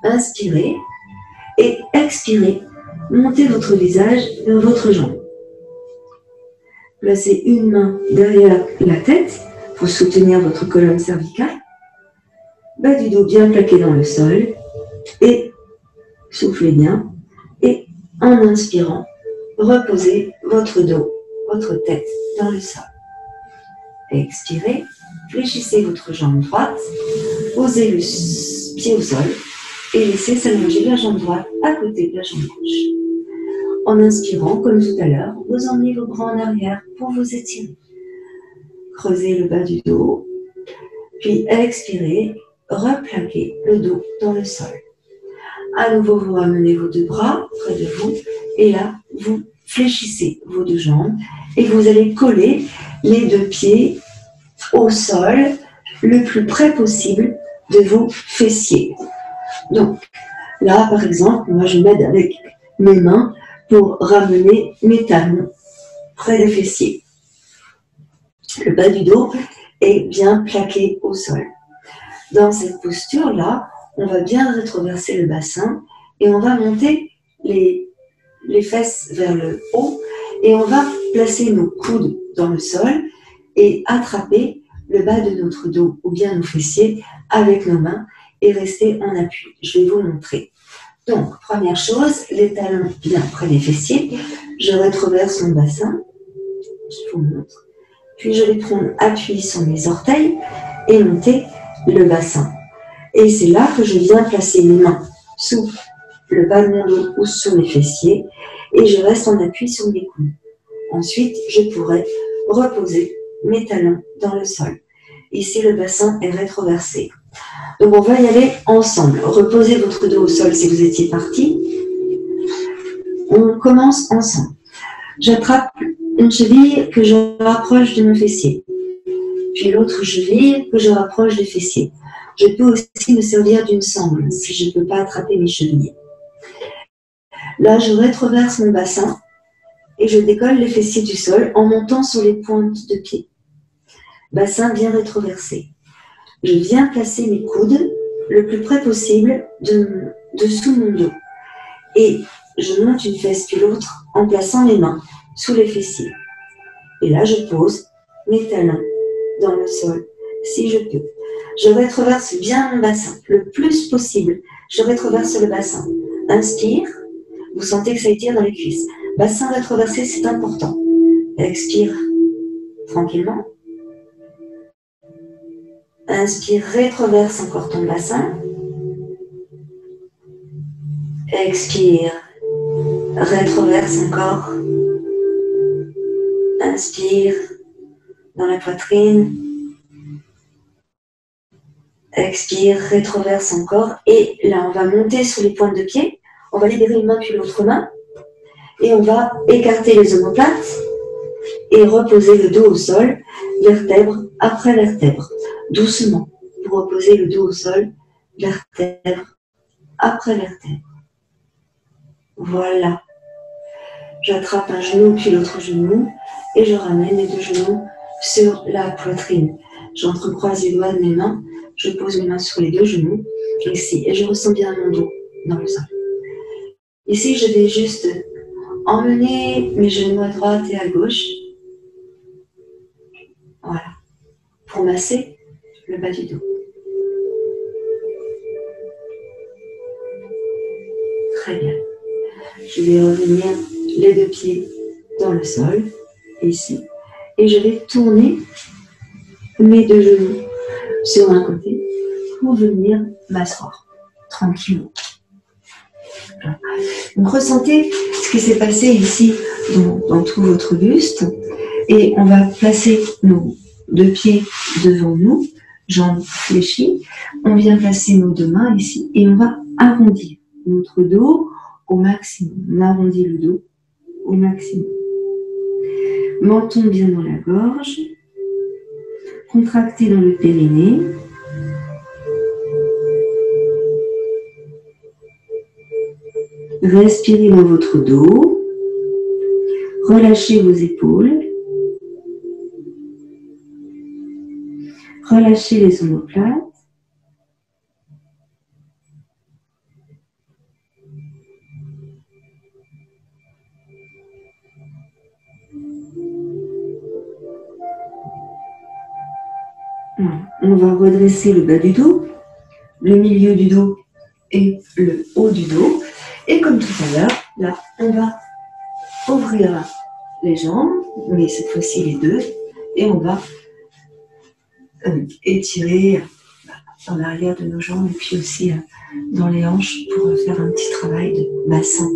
Inspirez et expirez. Montez votre visage vers votre jambe. Placez une main derrière la tête pour soutenir votre colonne cervicale. Bas du dos bien plaqué dans le sol. Et soufflez bien. Et en inspirant, reposez votre dos, votre tête dans le sol. Expirez, fléchissez votre jambe droite, posez le pied au sol et laissez s'allonger la jambe droite à côté de la jambe gauche. En inspirant, comme tout à l'heure, vous emmenez vos bras en arrière pour vous étirer. Creusez le bas du dos, puis expirez, replaquez le dos dans le sol. À nouveau, vous ramenez vos 2 bras près de vous et là, vous fléchissez vos 2 jambes et vous allez coller les 2 pieds au sol le plus près possible de vos fessiers. Donc, là, par exemple, moi je m'aide avec mes mains pour ramener mes talons près des fessiers. Le bas du dos est bien plaqué au sol. Dans cette posture-là, on va bien rétroverser le bassin et on va monter les fesses vers le haut et on va placer nos coudes dans le sol et attraper le bas de notre dos ou bien nos fessiers avec nos mains et rester en appui. Je vais vous montrer. Donc, première chose, les talons bien près des fessiers. Je rétroverse mon bassin. Je vous montre. Puis je vais prendre appui sur mes orteils et monter le bassin. Et c'est là que je viens placer mes mains sous le bas de mon dos ou sous mes fessiers et je reste en appui sur mes coudes. Ensuite, je pourrais reposer mes talons dans le sol. Ici, le bassin est rétroversé. Donc, on va y aller ensemble. Reposez votre dos au sol si vous étiez parti. On commence ensemble. J'attrape une cheville que je rapproche de mon fessier. Puis l'autre cheville que je rapproche des fessiers. Je peux aussi me servir d'une sangle si je ne peux pas attraper mes chevilles. Là, je rétroverse mon bassin et je décolle les fessiers du sol en montant sur les pointes de pied. Bassin bien rétroversé. Je viens placer mes coudes le plus près possible dessous mon dos. Et je monte une fesse puis l'autre en plaçant mes mains sous les fessiers. Et là, je pose mes talons dans le sol, si je peux. Je rétroverse bien mon bassin, le plus possible. Je rétroverse le bassin. Inspire. Vous sentez que ça étire dans les cuisses. Bassin rétroversé, c'est important. Expire tranquillement. Inspire, rétroverse encore ton bassin. Expire, rétroverse encore. Inspire dans la poitrine. Expire, rétroverse encore. Et là, on va monter sur les pointes de pied. On va libérer une main puis l'autre main. Et on va écarter les omoplates et reposer le dos au sol, vertèbre après vertèbre. Doucement, pour reposer le dos au sol, vertèbre après vertèbre. Voilà. J'attrape un genou puis l'autre genou et je ramène les 2 genoux sur la poitrine. J'entrecroise les doigts de mes mains, je pose mes mains sur les 2 genoux ici et je ressens bien mon dos dans le sol. Ici, je vais juste emmener mes genoux à droite et à gauche. Voilà. Pour masser le bas du dos. Très bien. Je vais revenir les deux pieds dans le sol, ici. Et je vais tourner mes deux genoux sur un côté pour venir m'asseoir tranquillement. Donc ressentez ce qui s'est passé ici dans tout votre buste. Et on va placer nos deux pieds devant nous, jambes fléchies. On vient placer nos deux mains ici et on va arrondir notre dos au maximum. On arrondit le dos au maximum. Menton bien dans la gorge. Contractez dans le périnée. Respirez dans votre dos. Relâchez vos épaules. Relâchez les omoplates. On va redresser le bas du dos, le milieu du dos et le haut du dos. Et comme tout à l'heure, là, on va ouvrir les jambes, mais cette fois-ci les deux, et on va étirer dans l'arrière de nos jambes et puis aussi dans les hanches pour faire un petit travail de bassin.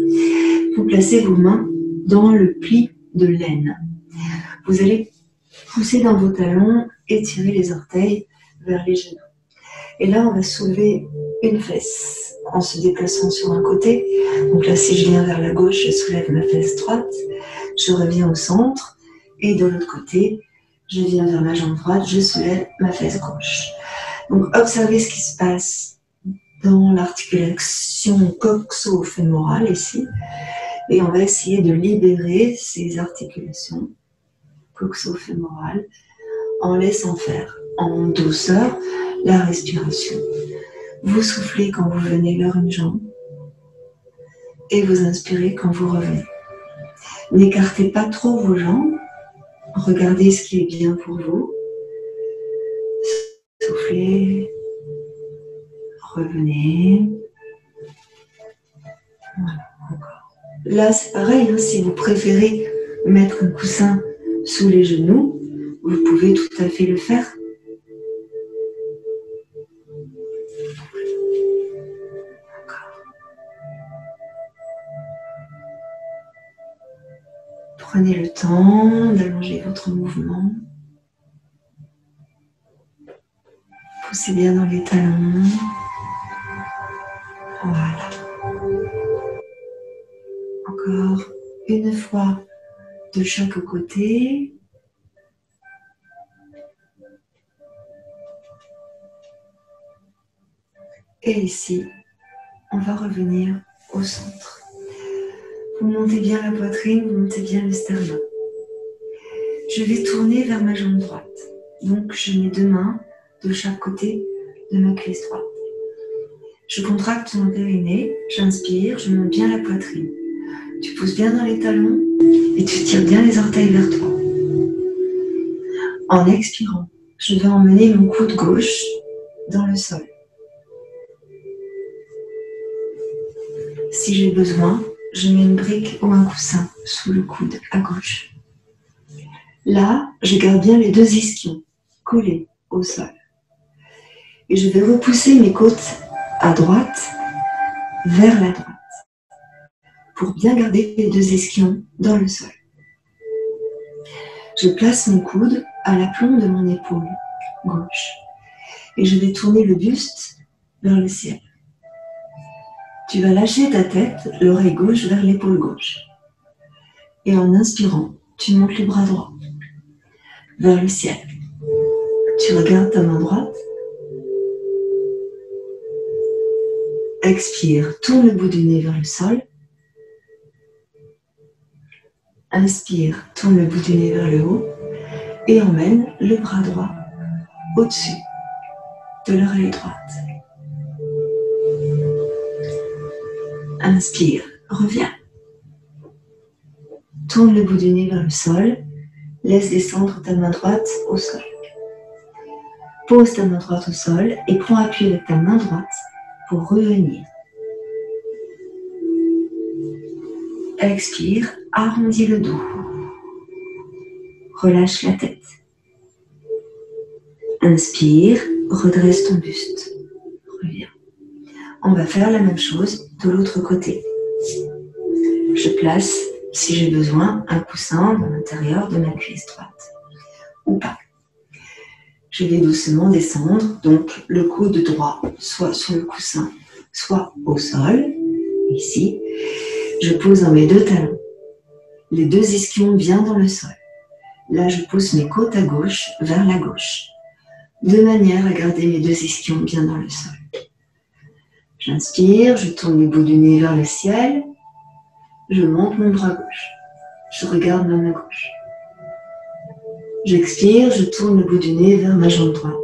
Vous placez vos mains dans le pli de l'aine. Vous allez pousser dans vos talons, étirer les orteils vers les genoux. Et là, on va soulever une fesse en se déplaçant sur un côté. Donc là, si je viens vers la gauche, je soulève ma fesse droite. Je reviens au centre. Et de l'autre côté, je viens vers ma jambe droite, je soulève ma fesse gauche. Donc, observez ce qui se passe dans l'articulation coxo-fémorale ici. Et on va essayer de libérer ces articulations coxo-fémorales en laissant faire en douceur la respiration. Vous soufflez quand vous venez vers une jambe et vous inspirez quand vous revenez. N'écartez pas trop vos jambes. Regardez ce qui est bien pour vous. Soufflez. Revenez. Voilà, encore. Là, c'est pareil, hein, si vous préférez mettre un coussin sous les genoux, vous pouvez tout à fait le faire. Prenez le temps d'allonger votre mouvement. Poussez bien dans les talons. Voilà. Encore une fois de chaque côté. Et ici, on va revenir au centre. Vous montez bien la poitrine, vous montez bien le sternum. Je vais tourner vers ma jambe droite. Donc, je mets deux mains de chaque côté de ma cuisse droite. Je contracte mon périnée, j'inspire, je monte bien la poitrine. Tu pousses bien dans les talons et tu tires bien les orteils vers toi. En expirant, je vais emmener mon coude gauche dans le sol. Si j'ai besoin, je mets une brique ou un coussin sous le coude à gauche. Là, je garde bien les deux ischions collés au sol. Et je vais repousser mes côtes à droite vers la droite pour bien garder les deux ischions dans le sol. Je place mon coude à l'aplomb de mon épaule gauche et je vais tourner le buste vers le ciel. Tu vas lâcher ta tête, l'oreille gauche vers l'épaule gauche. Et en inspirant, tu montes les bras droits vers le ciel. Tu regardes ta main droite. Expire, tourne le bout du nez vers le sol. Inspire, tourne le bout du nez vers le haut. Et emmène le bras droit au-dessus de l'oreille droite. Inspire, reviens. Tourne le bout du nez vers le sol. Laisse descendre ta main droite au sol. Pose ta main droite au sol et prends appui avec ta main droite pour revenir. Expire, arrondis le dos. Relâche la tête. Inspire, redresse ton buste. Reviens. On va faire la même chose de l'autre côté. Je place, si j'ai besoin, un coussin dans l'intérieur de ma cuisse droite. Ou pas. Je vais doucement descendre, donc le coude droit, soit sur le coussin, soit au sol, ici. Je pose dans mes deux talons, les deux ischions bien dans le sol. Là, je pousse mes côtes à gauche vers la gauche, de manière à garder mes deux ischions bien dans le sol. J'inspire, je tourne le bout du nez vers le ciel, je monte mon bras gauche, je regarde ma main gauche. J'expire, je tourne le bout du nez vers ma jambe droite.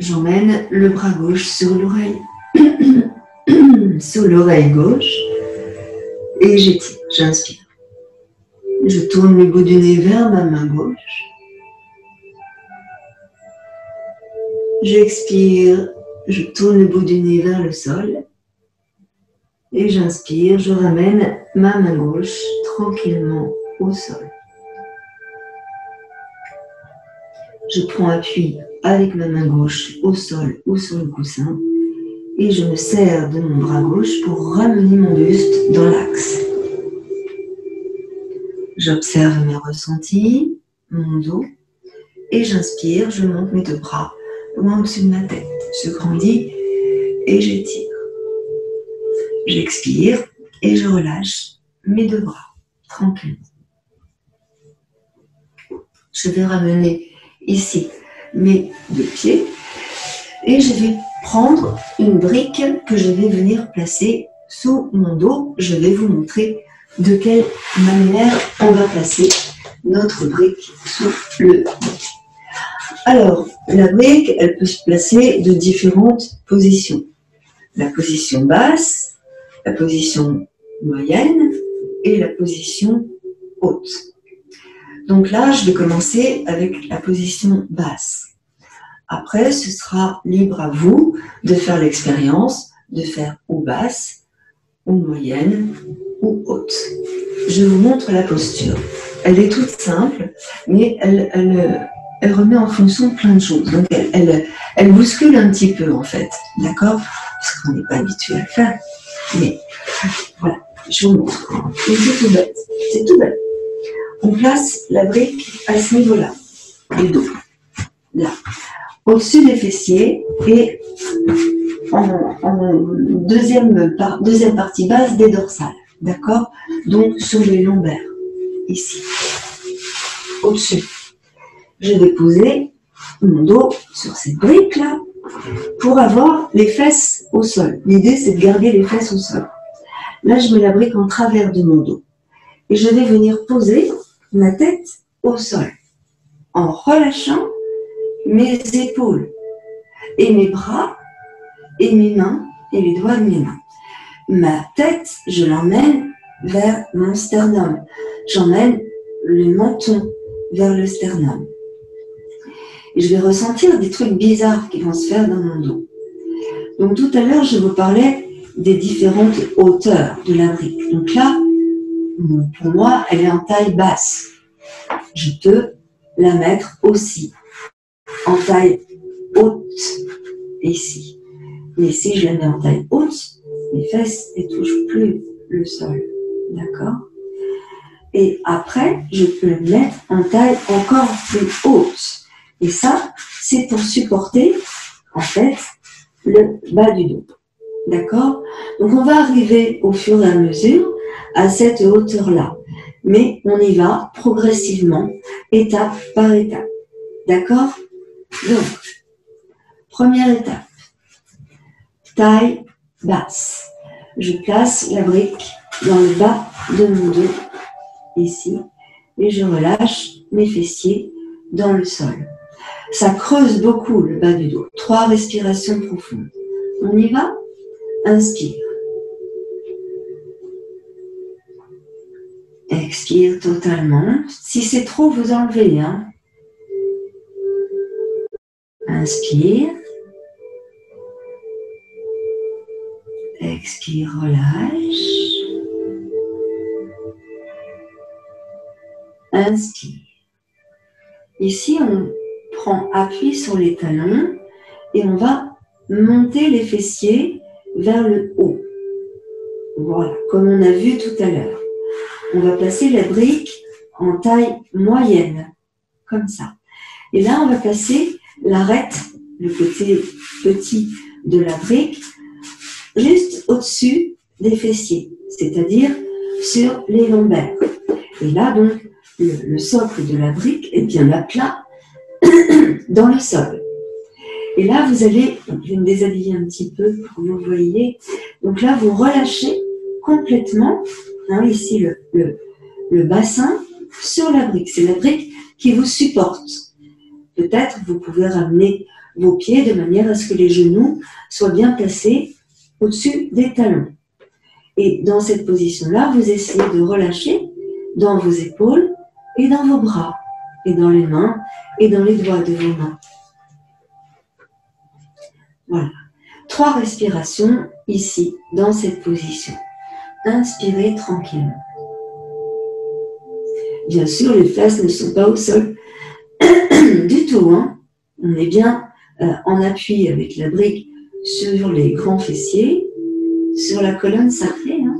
J'emmène le bras gauche sur l'oreille, sur l'oreille gauche, et j'étire, j'inspire. Je tourne le bout du nez vers ma main gauche. J'expire, je tourne le bout du nez vers le sol. Et j'inspire, je ramène ma main gauche tranquillement au sol. Je prends appui avec ma main gauche au sol ou sur le coussin et je me sers de mon bras gauche pour ramener mon buste dans l'axe. J'observe mes ressentis, mon dos et j'inspire, je monte mes deux bras loin au-dessus de ma tête. Je grandis et j'étire. J'expire et je relâche mes deux bras, tranquillement. Je vais ramener ici mes deux pieds et je vais prendre une brique que je vais venir placer sous mon dos. Je vais vous montrer de quelle manière on va placer notre brique sous le dos. Alors, la brique, elle peut se placer de différentes positions. La position basse, la position moyenne et la position haute. Donc là, je vais commencer avec la position basse. Après, ce sera libre à vous de faire l'expérience, de faire ou basse, ou moyenne, ou haute. Je vous montre la posture. Elle est toute simple, mais elle remet en fonction plein de choses. Donc, elle bouscule un petit peu, en fait. D'accord? Parce qu'on n'est pas habitué à le faire. Mais voilà, je vous montre. Et c'est tout bête. C'est tout bête. On place la brique à ce niveau-là, du dos. Là. Au-dessus des fessiers et en deuxième partie basse des dorsales. D'accord? Donc sur les lombaires. Ici. Au-dessus. Je vais poser mon dos sur cette brique-là pour avoir les fesses au sol. L'idée, c'est de garder les fesses au sol. Là, je mets la brique en travers de mon dos. Et je vais venir poser ma tête au sol en relâchant mes épaules et mes bras et mes mains et les doigts de mes mains. Ma tête, je l'emmène vers mon sternum. J'emmène le menton vers le sternum. Et je vais ressentir des trucs bizarres qui vont se faire dans mon dos. Donc tout à l'heure, je vous parlais des différentes hauteurs de la brique. Donc là, pour moi, elle est en taille basse. Je peux la mettre aussi en taille haute, ici. Mais si je la mets en taille haute, mes fesses ne touchent plus le sol. D'accord? Et après, je peux le mettre en taille encore plus haute. Et ça, c'est pour supporter, en fait, le bas du dos. D'accord? Donc, on va arriver au fur et à mesure à cette hauteur-là. Mais on y va progressivement, étape par étape. D'accord? Donc, première étape, taille basse. Je place la brique dans le bas de mon dos, ici, et je relâche mes fessiers dans le sol. Ça creuse beaucoup le bas du dos. 3 respirations profondes. On y va? Inspire. Expire totalement. Si c'est trop, vous enlevez. Hein? Inspire. Expire. Inspire, relâche. Inspire. Ici, on prend appui sur les talons et on va monter les fessiers vers le haut. Voilà, comme on a vu tout à l'heure. On va placer la brique en taille moyenne, comme ça. Et là, on va placer l'arête, le côté petit de la brique, juste au-dessus des fessiers, c'est-à-dire sur les lombaires. Et là, donc, le socle de la brique est bien à plat dans le sol. Et là, vous allez, je vais me déshabiller un petit peu pour que vous voyez. Donc là, vous relâchez complètement, hein, ici, le bassin sur la brique. C'est la brique qui vous supporte. Peut-être vous pouvez ramener vos pieds de manière à ce que les genoux soient bien placés au-dessus des talons. Et dans cette position-là, vous essayez de relâcher dans vos épaules et dans vos bras, et dans les mains, et dans les doigts de vos mains. Voilà. 3 respirations ici, dans cette position. Inspirez tranquillement. Bien sûr, les fesses ne sont pas au sol du tout. Hein. On est bien en appui avec la brique sur les grands fessiers, sur la colonne sacrée. Hein.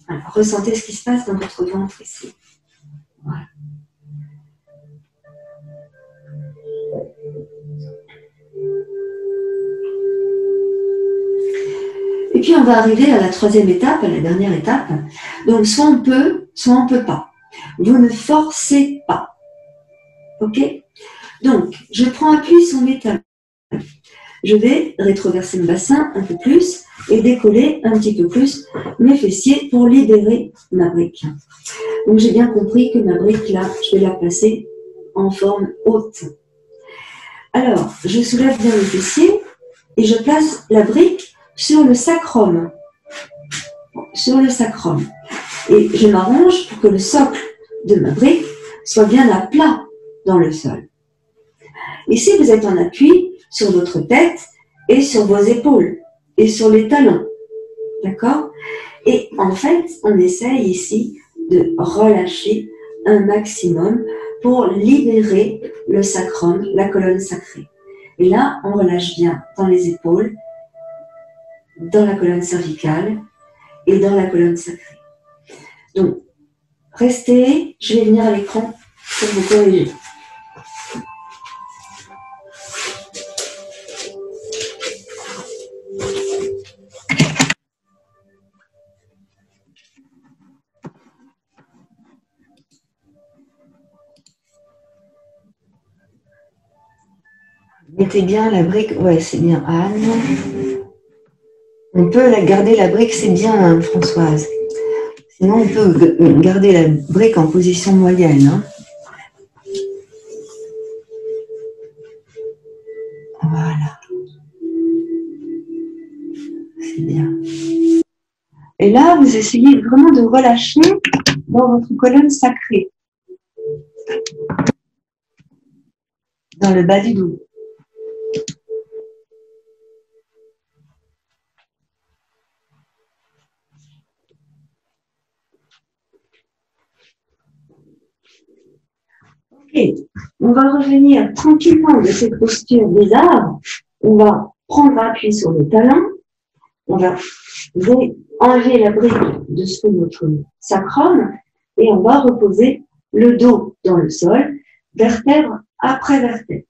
Alors, ressentez ce qui se passe dans votre ventre ici. Voilà. Et puis on va arriver à la 3e étape, à la dernière étape. Donc soit on peut pas. Vous ne forcez pas. Ok? Donc, je prends appui sur mes talons. Je vais rétroverser le bassin un peu plus et décoller un petit peu plus mes fessiers pour libérer ma brique. Donc j'ai bien compris que ma brique là, je vais la placer en forme haute. Alors, je soulève bien les fessiers et je place la brique sur le sacrum. Sur le sacrum. Et je m'arrange pour que le socle de ma brique soit bien à plat dans le sol. Ici, vous êtes en appui sur votre tête et sur vos épaules et sur les talons. D'accord? Et en fait, on essaye ici de relâcher un maximum pour libérer le sacrum, la colonne sacrée. Et là, on relâche bien dans les épaules, dans la colonne cervicale et dans la colonne sacrée. Donc, restez, je vais venir à l'écran pour vous corriger. Mettez bien la brique, ouais, c'est bien Anne. On peut la garder la brique, c'est bien hein, Françoise. Sinon, on peut garder la brique en position moyenne. Hein. Voilà. C'est bien. Et là, vous essayez vraiment de relâcher dans votre colonne sacrée. Dans le bas du dos. Ok, on va revenir tranquillement de cette posture bizarre. On va prendre appui sur le talon. On va enlever la brique de sous notre sacrum et on va reposer le dos dans le sol, vertèbre après vertèbre.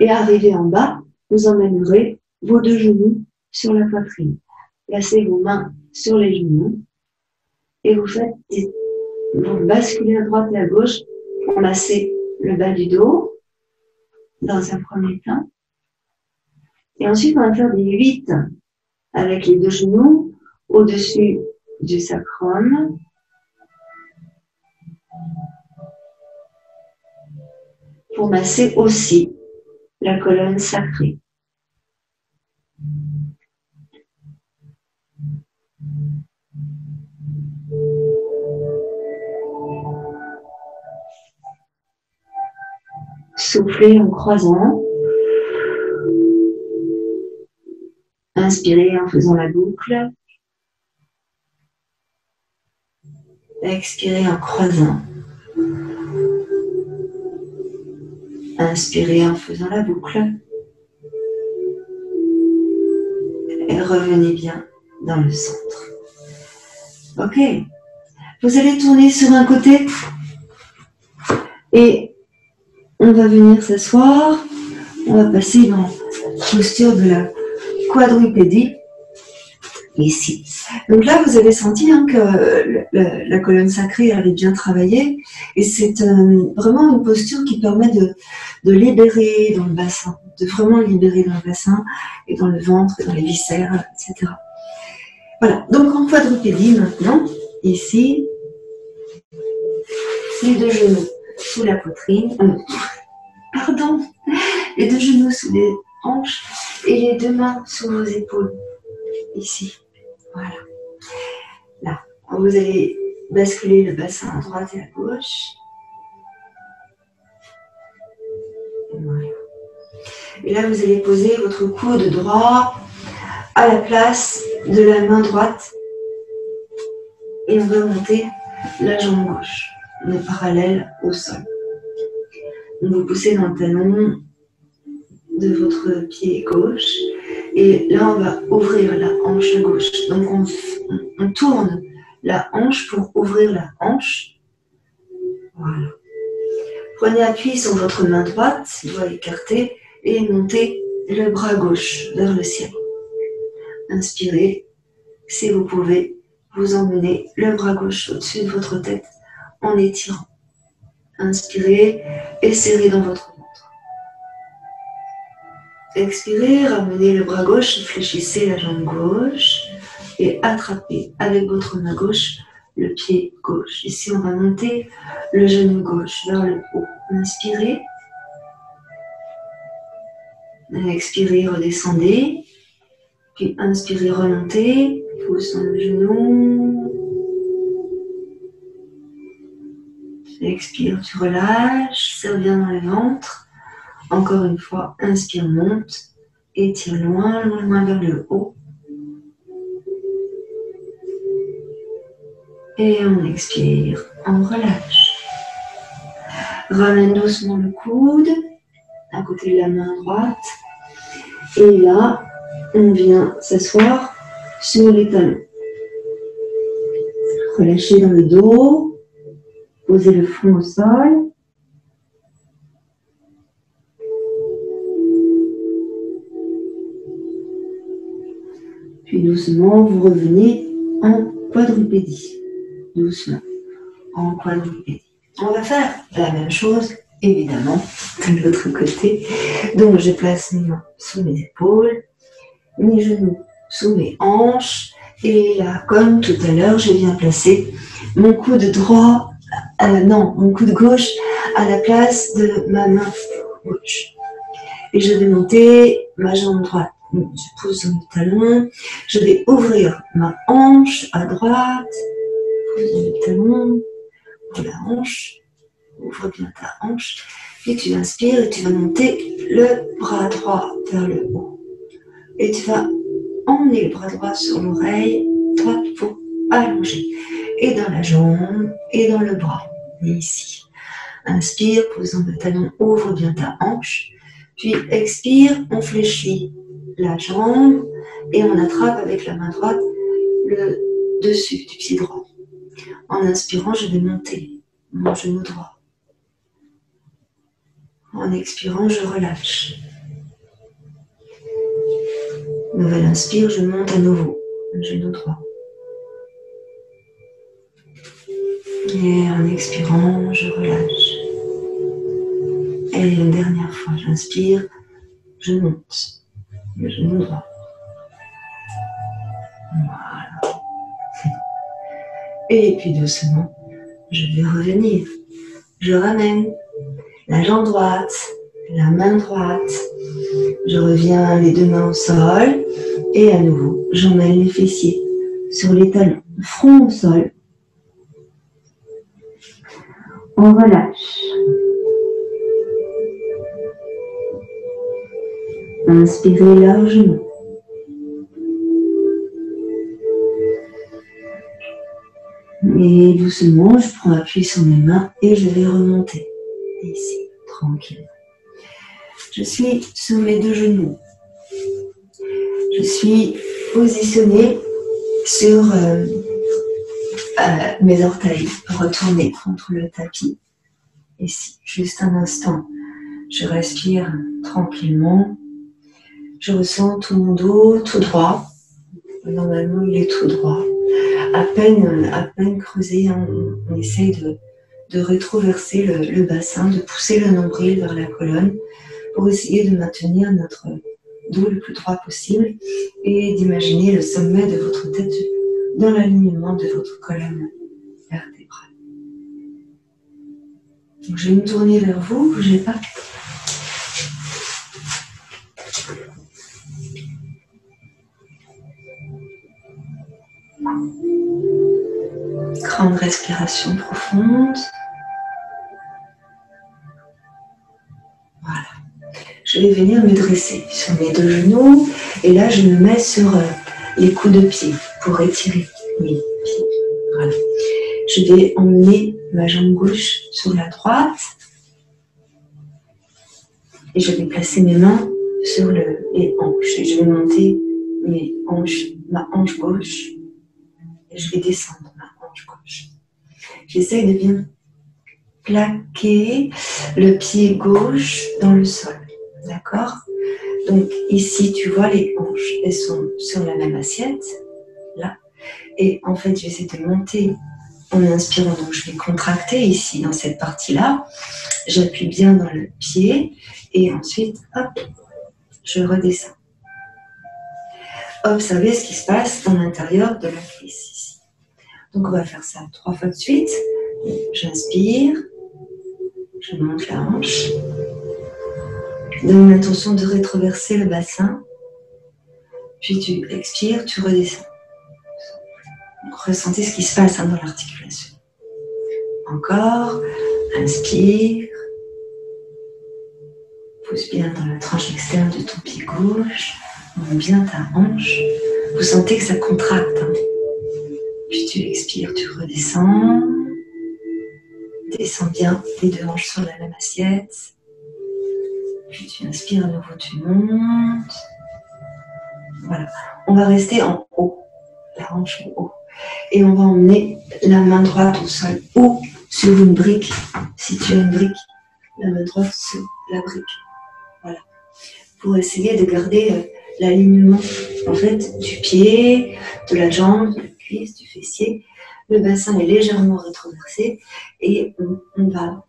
Et arrivé en bas, vous emmènerez vos 2 genoux sur la poitrine. Placez vos mains sur les genoux et vous basculez à droite et à gauche pour masser le bas du dos dans un premier temps. Et ensuite, on va faire des 8 avec les 2 genoux au-dessus du sacrum. Pour masser aussi la colonne sacrée. Soufflez en croisant. Inspirez en faisant la boucle. Expirez en croisant. Inspirez en faisant la boucle. Et revenez bien dans le centre. Ok. Vous allez tourner sur un côté et on va venir s'asseoir. On va passer dans la posture de la quadrupédie. Ici. Donc là, vous avez senti que la colonne sacrée avait bien travaillé et c'est vraiment une posture qui permet de libérer dans le bassin, de vraiment libérer dans le bassin et dans le ventre, et dans les viscères, etc. Voilà, donc en quadrupédie maintenant, ici, les deux genoux sous la poitrine, pardon, les deux genoux sous les hanches et les deux mains sous vos épaules, ici. Voilà. Là, vous allez basculer le bassin à droite et à gauche. Voilà. Et là, vous allez poser votre coude droit à la place de la main droite. Et on va monter la jambe gauche. On est parallèle au sol. Donc, vous poussez dans le talon de votre pied gauche. Et là, on va ouvrir la hanche gauche. Donc, on tourne la hanche pour ouvrir la hanche. Voilà. Prenez appui sur votre main droite, doigt écarté, et montez le bras gauche vers le ciel. Inspirez. Si vous pouvez, vous emmenez le bras gauche au-dessus de votre tête en étirant. Inspirez et serrez dans votre ventre. Expirez, ramenez le bras gauche, fléchissez la jambe gauche et attrapez avec votre main gauche le pied gauche. Ici, on va monter le genou gauche vers le haut. Inspirez. Expirez, redescendez. Puis inspirez, remontez. Pousse dans le genou. Expire, tu relâches. Serre bien dans le ventre. Encore une fois, inspire, monte. Étire loin, loin, loin vers le haut. Et on expire, on relâche. Ramène doucement le coude à côté de la main droite. Et là, on vient s'asseoir sur les talons. Relâchez dans le dos. Posez le front au sol. Puis doucement, vous revenez en quadrupédie. Doucement, en quadrupédie. On va faire la même chose, évidemment, de l'autre côté. Donc, je place mes mains sous mes épaules, mes genoux sous mes hanches. Et là, comme tout à l'heure, je viens placer mon coude droit, mon coude gauche à la place de ma main gauche. Et je vais monter ma jambe droite. Je pousse dans le talon. Je vais ouvrir ma hanche à droite. Pousse dans le talon. Ouvre la hanche. Ouvre bien ta hanche. Puis tu inspires et tu vas monter le bras droit vers le haut. Et tu vas emmener le bras droit sur l'oreille droite pour allonger. Et dans la jambe et dans le bras. Et ici. Inspire, pose dans le talon, ouvre bien ta hanche. Puis expire, on fléchit la jambe et on attrape avec la main droite le dessus du pied droit. En inspirant, je vais monter mon genou droit. En expirant, je relâche. Nouvelle inspire, je monte à nouveau le genou droit. Et en expirant, je relâche. Et une dernière fois, j'inspire, je monte le genou droit. Voilà. Et puis doucement, je vais revenir. Je ramène la jambe droite, la main droite. Je reviens les deux mains au sol. Et à nouveau, j'emmène les fessiers sur les talons, front au sol. On relâche. Inspirez largement. Et doucement, je prends appui sur mes mains et je vais remonter. Ici, tranquille. Je suis sur mes deux genoux. Je suis positionnée sur mes orteils retournés contre le tapis. Ici, juste un instant. Je respire tranquillement. Je ressens tout mon dos tout droit. Normalement, il est tout droit. À peine creusé, on essaye de rétroverser le bassin, de pousser le nombril vers la colonne pour essayer de maintenir notre dos le plus droit possible et d'imaginer le sommet de votre tête dans l'alignement de votre colonne vertébrale. Donc, je vais me tourner vers vous, bougez pas. Grande respiration profonde. Voilà. Je vais venir me dresser sur mes deux genoux et là je me mets sur les coups de pied pour étirer mes pieds. Voilà. Je vais emmener ma jambe gauche sur la droite et je vais placer mes mains sur les hanches. Et je vais monter ma hanche gauche et je vais descendre ma hanche gauche. J'essaye de bien plaquer le pied gauche dans le sol. D'accord? Donc ici, tu vois les hanches, elles sont sur la même assiette, là. Et en fait, j'essaie de monter en inspirant. Donc je vais contracter ici, dans cette partie-là. J'appuie bien dans le pied et ensuite, hop, je redescends. Observez ce qui se passe dans l'intérieur de la cuisse ici. Donc on va faire ça 3 fois de suite. J'inspire, je monte la hanche. Donne l'intention de rétroverser le bassin. Puis tu expires, tu redescends. Donc ressentez ce qui se passe dans l'articulation. Encore, inspire. Pousse bien dans la tranche externe de ton pied gauche. Monte bien ta hanche. Vous sentez que ça contracte. Puis tu expires, tu redescends. Descends bien les deux hanches sur la même assiette. Puis tu inspires à nouveau, tu montes. Voilà. On va rester en haut, la hanche en haut. Et on va emmener la main droite au sol ou sur une brique. Si tu as une brique, la main droite sur la brique. Voilà. Pour essayer de garder l'alignement en fait, du pied, de la jambe, de la cuisse, du fessier. Le bassin est légèrement rétroversé et on va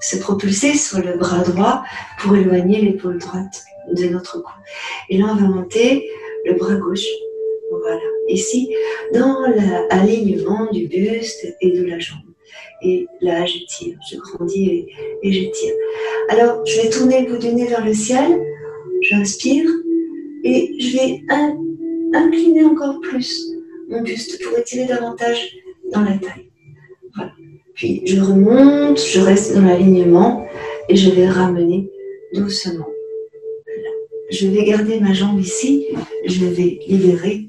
se propulser sur le bras droit pour éloigner l'épaule droite de notre cou. Et là, on va monter le bras gauche. Voilà. Ici, dans l'alignement du buste et de la jambe. Et là, je tire, je grandis et je tire. Alors, je vais tourner le bout du nez vers le ciel. J'inspire et je vais incliner encore plus mon buste pour étirer davantage dans la taille. Voilà. Puis je remonte, je reste dans l'alignement et je vais ramener doucement. Là. Je vais garder ma jambe ici, je vais libérer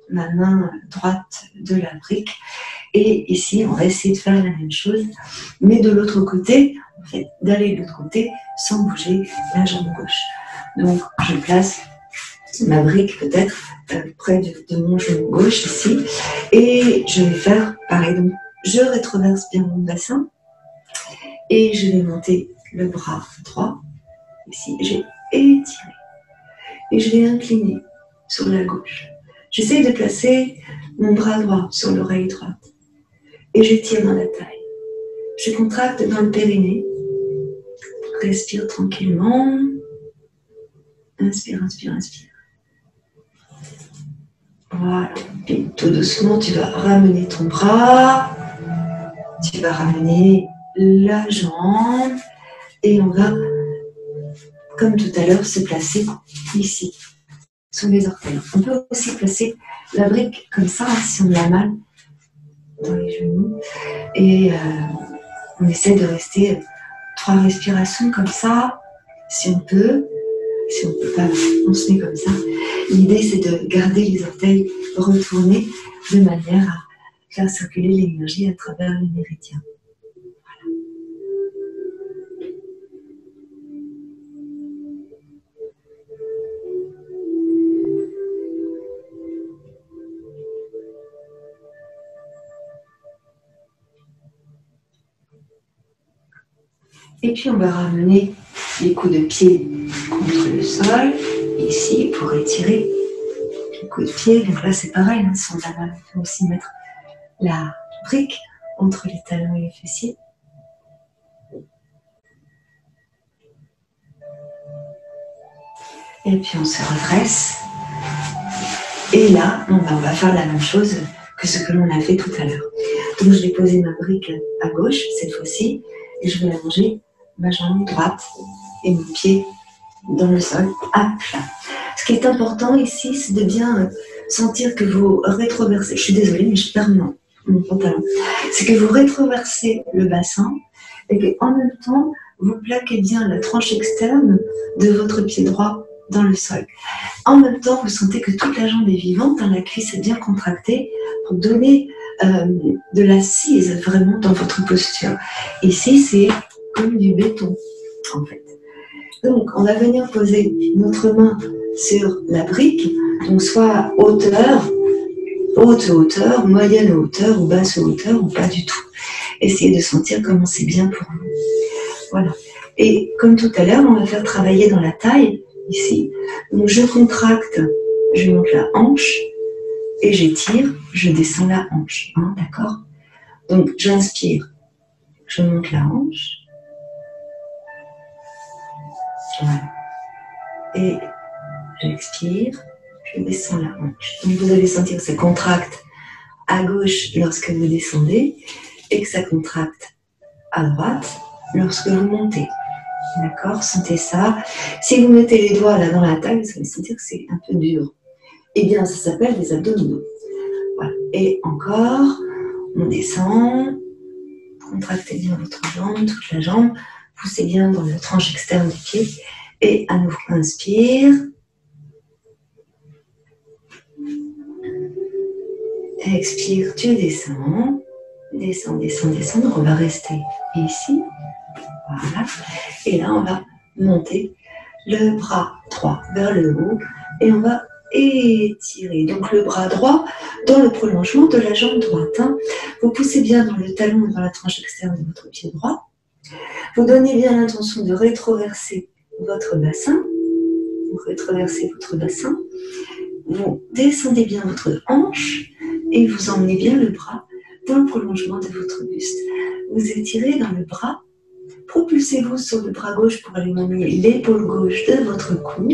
ma main droite de la brique et ici on va essayer de faire la même chose mais de l'autre côté, en fait d'aller de l'autre côté sans bouger la jambe gauche. Donc je place ma brique peut-être près de mon genou gauche ici et je vais faire pareil. Donc je rétroverse bien mon bassin et je vais monter le bras droit ici, j'ai étiré et je vais incliner sur la gauche. J'essaie de placer mon bras droit sur l'oreille droite et j'étire dans la taille. Je contracte dans le périnée, respire tranquillement, inspire, inspire, inspire. Voilà, et tout doucement, tu vas ramener ton bras, tu vas ramener la jambe et on va, comme tout à l'heure, se placer ici, sur les orteils. On peut aussi placer la brique comme ça, si on a mal dans les genoux. Et on essaie de rester 3 respirations comme ça, si on peut. Si on ne peut pas, on se met comme ça. L'idée, c'est de garder les orteils retournés de manière faire circuler l'énergie à travers les méridiens. Et puis on va ramener les coups de pied contre le sol, ici, pour étirer les coups de pied. Donc là c'est pareil, hein, sans la main, il faut aussi mettre la brique entre les talons et les fessiers. Et puis on se redresse. Et là, on va faire la même chose que ce que l'on a fait tout à l'heure. Donc je vais poser ma brique à gauche cette fois-ci et je vais allonger ma jambe droite et mon pied dans le sol à plat. Ce qui est important ici, c'est de bien sentir que vous rétroversez. Je suis désolée, mais je perds mon pantalon. C'est que vous rétroversez le bassin et qu'en même temps, vous plaquez bien la tranche externe de votre pied droit dans le sol. En même temps, vous sentez que toute la jambe est vivante, hein, la cuisse est bien contractée pour donner de l'assise vraiment dans votre posture. Ici, c'est comme du béton, en fait. Donc, on va venir poser notre main sur la brique, donc soit hauteur, haute hauteur, moyenne hauteur ou basse hauteur ou pas du tout. Essayez de sentir comment c'est bien pour vous. Voilà. Et comme tout à l'heure, on va faire travailler dans la taille, ici. Donc, je contracte, je monte la hanche et j'étire, je descends la hanche. Hein, d'accord? Donc, j'inspire, je monte la hanche. Voilà. Et j'expire, je descends la hanche. Donc vous allez sentir que ça contracte à gauche lorsque vous descendez et que ça contracte à droite lorsque vous montez. D'accord? Sentez ça. Si vous mettez les doigts là dans la taille, vous allez sentir que c'est un peu dur. Eh bien, ça s'appelle des abdominaux. Voilà. Et encore, on descend, contractez bien votre jambe, toute la jambe, poussez bien dans la tranche externe du pied. Et à nouveau, inspire. Expire, tu descends. Descends, descends, descends. Donc on va rester ici. Voilà. Et là, on va monter le bras droit vers le haut. Et on va étirer. Donc le bras droit dans le prolongement de la jambe droite. Hein. Vous poussez bien dans le talon et dans la tranche externe de votre pied droit. Vous donnez bien l'intention de rétroverser votre bassin, vous rétroversez votre bassin, vous descendez bien votre hanche et vous emmenez bien le bras dans le prolongement de votre buste. Vous étirez dans le bras, propulsez-vous sur le bras gauche pour aller emmener l'épaule gauche de votre cou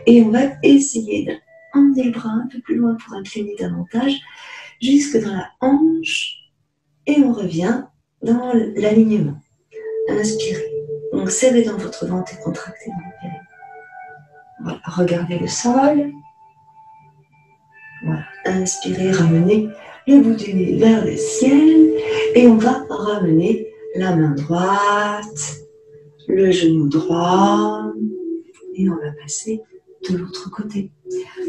et on va essayer d'emmener le bras un peu plus loin pour incliner davantage jusque dans la hanche et on revient dans l'alignement. Inspirez. Donc, serrez dans votre ventre et contractez dans le périnée. Voilà, regardez le sol. Voilà, inspirez, ramenez le bout du nez vers le ciel. Et on va ramener la main droite, le genou droit. Et on va passer de l'autre côté.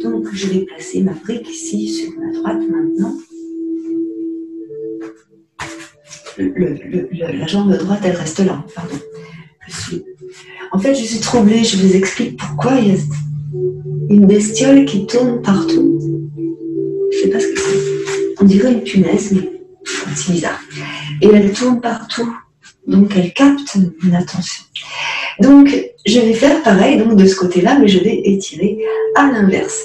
Donc, je vais placer ma brique ici sur ma droite maintenant. La jambe droite, elle reste là, pardon. En fait, je suis troublée, je vous explique pourquoi il y a une bestiole qui tourne partout. Je ne sais pas ce que c'est. On dirait une punaise, mais c'est bizarre. Et elle tourne partout, donc elle capte mon attention. Donc, je vais faire pareil donc de ce côté-là, mais je vais étirer à l'inverse.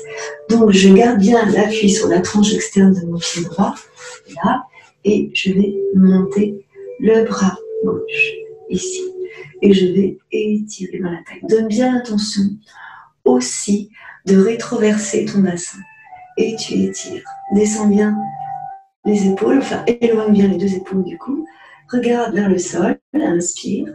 Donc, je garde bien l'appui sur la tranche externe de mon pied droit, là, et je vais monter le bras gauche, ici. Et je vais étirer dans la taille. Donne bien l'intention aussi de rétroverser ton bassin. Et tu étires. Descends bien les épaules, enfin éloigne bien les deux épaules du cou. Regarde vers le sol, inspire.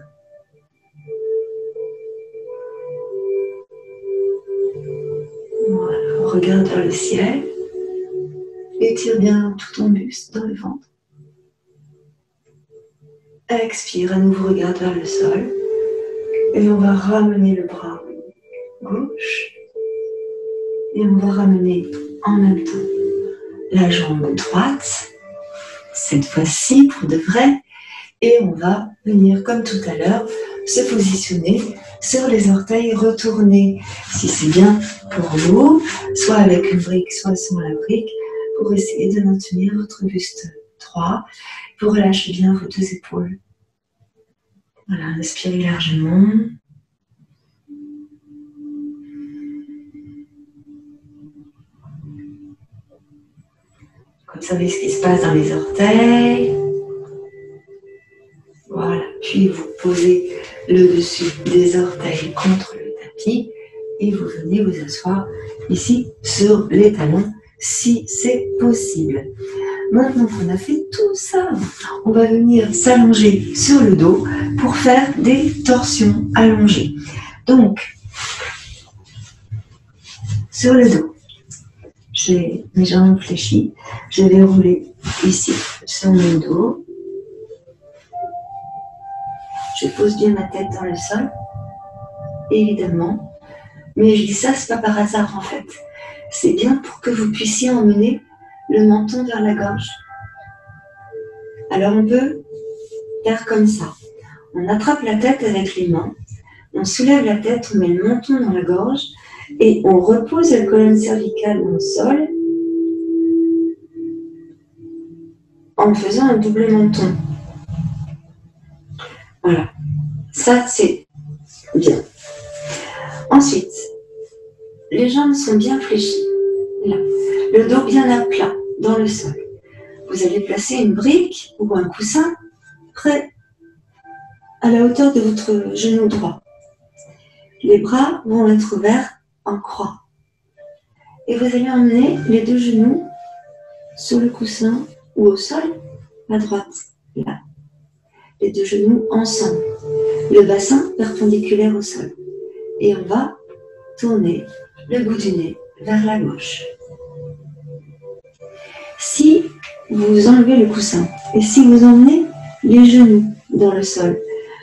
Voilà, regarde vers le ciel. Étire bien tout ton buste dans le ventre. Expire, à nouveau regarde vers le sol. Et on va ramener le bras gauche. Et on va ramener en même temps la jambe droite. cette fois-ci pour de vrai. Et on va venir, comme tout à l'heure, se positionner sur les orteils retournés. Si c'est bien pour vous, soit avec une brique, soit sans la brique, pour essayer de maintenir votre buste droit. Vous relâchez bien vos deux épaules. Voilà, inspirez largement. Vous savez ce qui se passe dans les orteils. Voilà, puis vous posez le dessus des orteils contre le tapis et vous venez vous asseoir ici sur les talons si c'est possible. Maintenant qu'on a fait tout ça, on va venir s'allonger sur le dos pour faire des torsions allongées. Donc, sur le dos, j'ai mes jambes fléchies, je vais rouler ici sur mon dos. Je pose bien ma tête dans le sol, évidemment. Mais je dis ça, c'est pas par hasard en fait. C'est bien pour que vous puissiez emmener le menton vers la gorge. Alors on peut faire comme ça. On attrape la tête avec les mains, on soulève la tête, on met le menton dans la gorge et on repose la colonne cervicale dans le sol en faisant un double menton. Voilà, ça c'est bien. Ensuite, les jambes sont bien fléchies, là. Le dos bien à plat dans le sol. Vous allez placer une brique ou un coussin près à la hauteur de votre genou droit. Les bras vont être ouverts en croix. Et vous allez emmener les deux genoux sur le coussin ou au sol, à droite, là. Les deux genoux ensemble. Le bassin perpendiculaire au sol. Et on va tourner le bout du nez vers la gauche. Si vous enlevez le coussin et si vous emmenez les genoux dans le sol,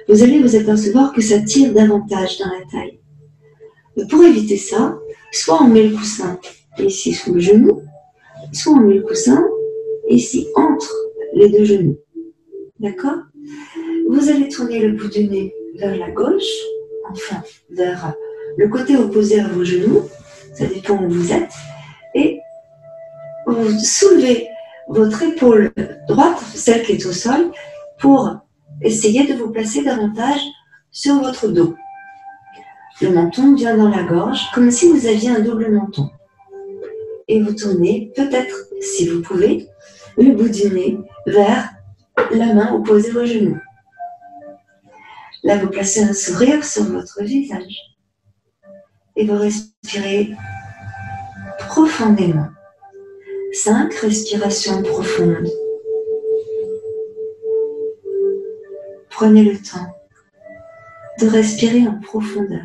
vous allez vous apercevoir que ça tire davantage dans la taille. Mais pour éviter ça, soit on met le coussin ici sous le genou, soit on met le coussin ici entre les deux genoux. D'accord ? Vous allez tourner le bout du nez vers la gauche, enfin vers le côté opposé à vos genoux, ça dépend où vous êtes, et vous soulevez votre épaule droite, celle qui est au sol, pour essayer de vous placer davantage sur votre dos. Le menton vient dans la gorge, comme si vous aviez un double menton. Et vous tournez, peut-être, si vous pouvez, le bout du nez vers la main opposée aux genoux. Là, vous placez un sourire sur votre visage. Et vous respirez profondément. 5 respirations profondes. Prenez le temps de respirer en profondeur.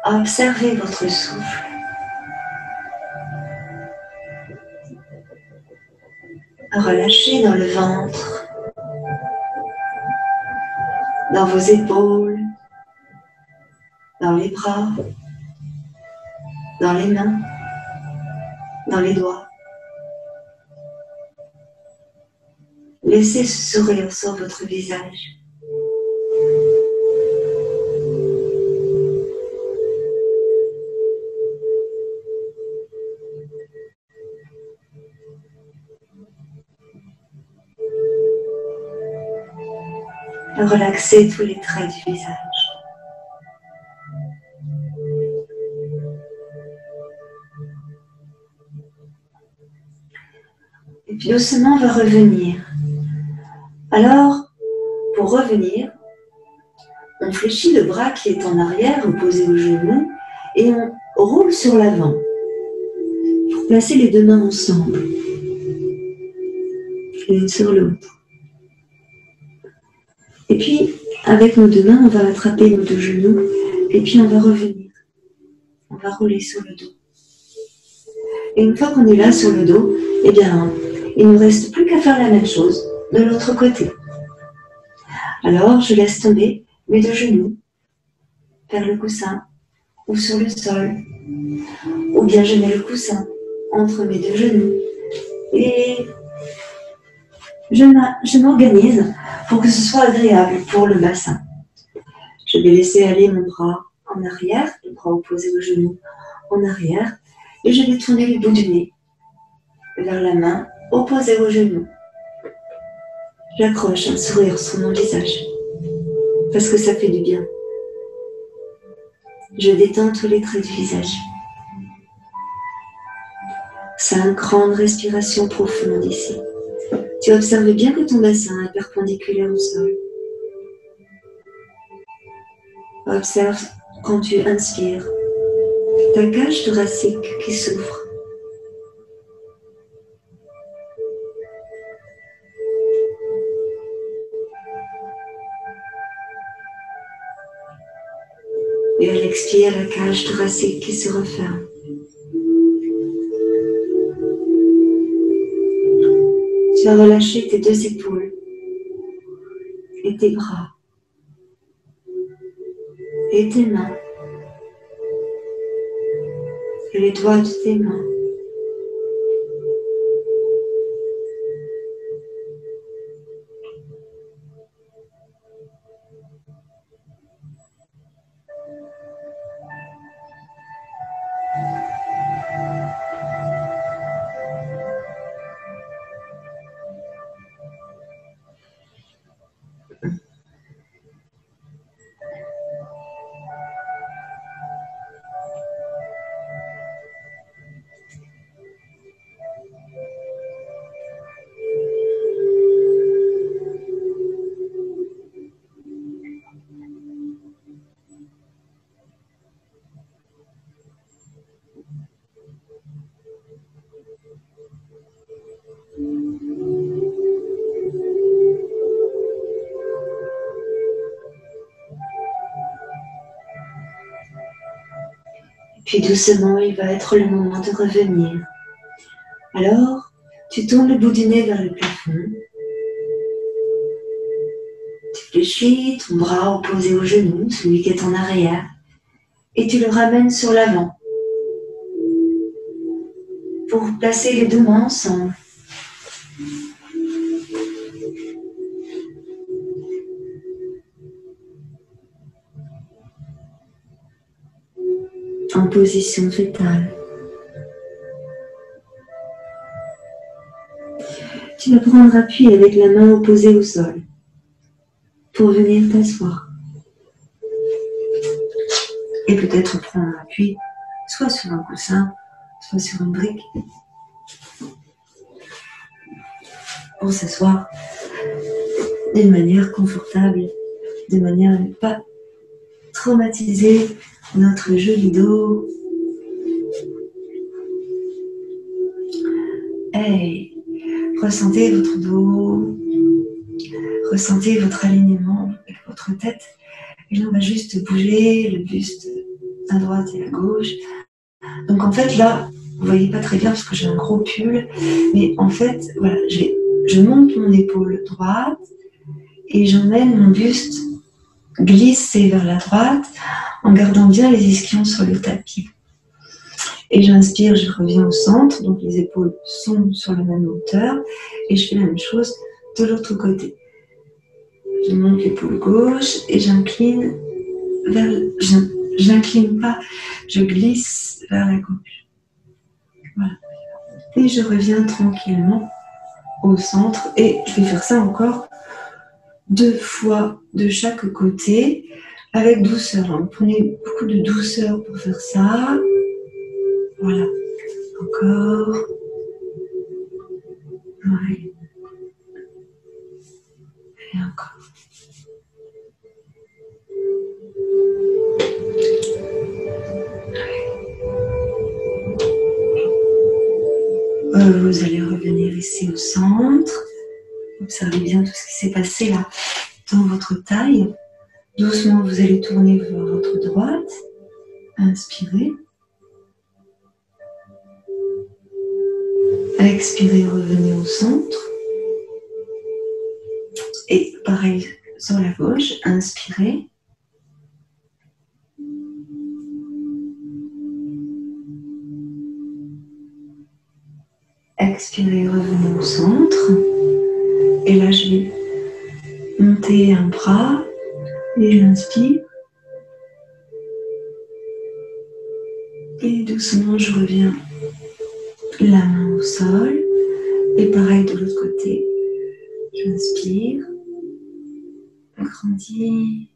Observez votre souffle. Relâchez dans le ventre, dans vos épaules, dans les bras, dans les mains, dans les doigts. Laissez ce sourire sur votre visage. Relaxez tous les traits du visage. Et puis doucement, on va revenir. Alors, pour revenir, on fléchit le bras qui est en arrière, opposé au genou, et on roule sur l'avant pour placer les deux mains ensemble. l'une sur l'autre. Et puis, avec nos deux mains, on va attraper nos deux genoux et puis on va revenir. On va rouler sur le dos. Et une fois qu'on est là sur le dos, eh bien, il ne nous reste plus qu'à faire la même chose de l'autre côté. Alors, je laisse tomber mes deux genoux vers le coussin ou sur le sol. Ou bien je mets le coussin entre mes deux genoux. Et je m'organise pour que ce soit agréable pour le bassin. Je vais laisser aller mon bras en arrière, le bras opposé au genou en arrière, et je vais tourner le bout du nez vers la main opposée au genou. J'accroche un sourire sur mon visage, parce que ça fait du bien. Je détends tous les traits du visage. 5 grandes respirations profondes ici. Tu observes bien que ton bassin est perpendiculaire au sol. Observe quand tu inspires ta cage thoracique qui s'ouvre. Et à l'expire, la cage thoracique qui se referme. Tu vas relâcher tes deux épaules et tes bras et tes mains et les doigts de tes mains. Puis doucement, il va être le moment de revenir. Alors, tu tournes le bout du nez vers le plafond. Tu fléchis ton bras opposé au genou, celui qui est en arrière, et tu le ramènes sur l'avant pour placer les deux mains ensemble. En position fétale. Tu vas prendre appui avec la main opposée au sol pour venir t'asseoir. Et peut-être prendre appui soit sur un coussin, soit sur une brique pour s'asseoir d'une manière confortable, de manière à ne pas traumatiser notre joli dos. Hey, ressentez votre dos, ressentez votre alignement avec votre tête. Et là, on va juste bouger le buste à droite et à gauche. Donc en fait, là, vous voyez pas très bien parce que j'ai un gros pull, mais en fait, voilà, je monte mon épaule droite et j'emmène mon buste glisser vers la droite en gardant bien les ischions sur le tapis. Et j'inspire, je reviens au centre, donc les épaules sont sur la même hauteur et je fais la même chose de l'autre côté. Je monte l'épaule gauche et j'incline vers... J'incline pas, je glisse vers la gauche. Voilà. Et je reviens tranquillement au centre et je vais faire ça encore 2 fois de chaque côté avec douceur. Hein. Prenez beaucoup de douceur pour faire ça. Voilà. Encore. Ouais. Et encore. Vous allez revenir ici au centre. Observez bien tout ce qui s'est passé là dans votre taille. Doucement, vous allez tourner vers votre droite. Inspirez. Expirez, revenez au centre. Et pareil sur la gauche, inspirez. Expirez, revenez au centre. Et là, je vais monter un bras et j'inspire. Et doucement, je reviens la main au sol. Et pareil de l'autre côté. J'inspire. Agrandis.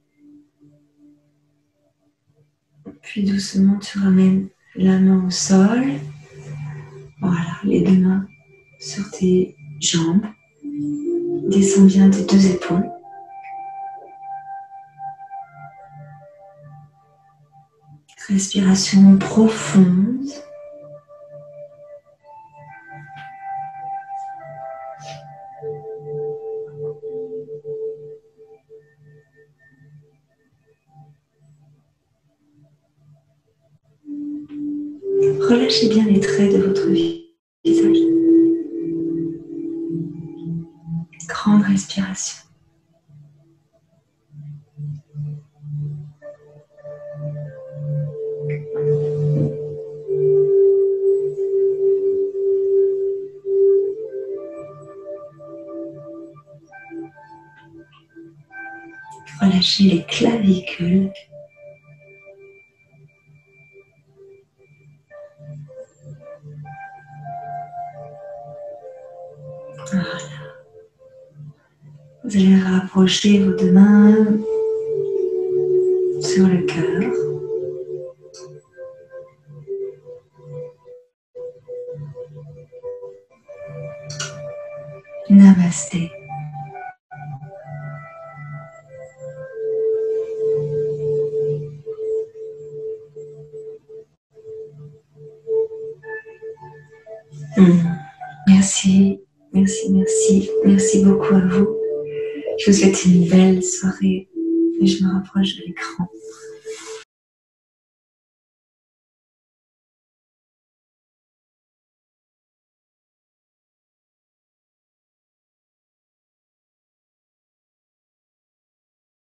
Puis doucement, tu ramènes la main au sol. Voilà, les deux mains sur tes jambes. Descends bien tes deux épaules. Respiration profonde. Relâchez bien les traits de votre visage. Grande respiration. Relâchez les clavicules. Voilà. Vous allez rapprocher vos deux mains sur le cœur. Namasté. Merci, merci, merci, merci beaucoup à vous. Je vous souhaite une belle soirée et je me rapproche de l'écran.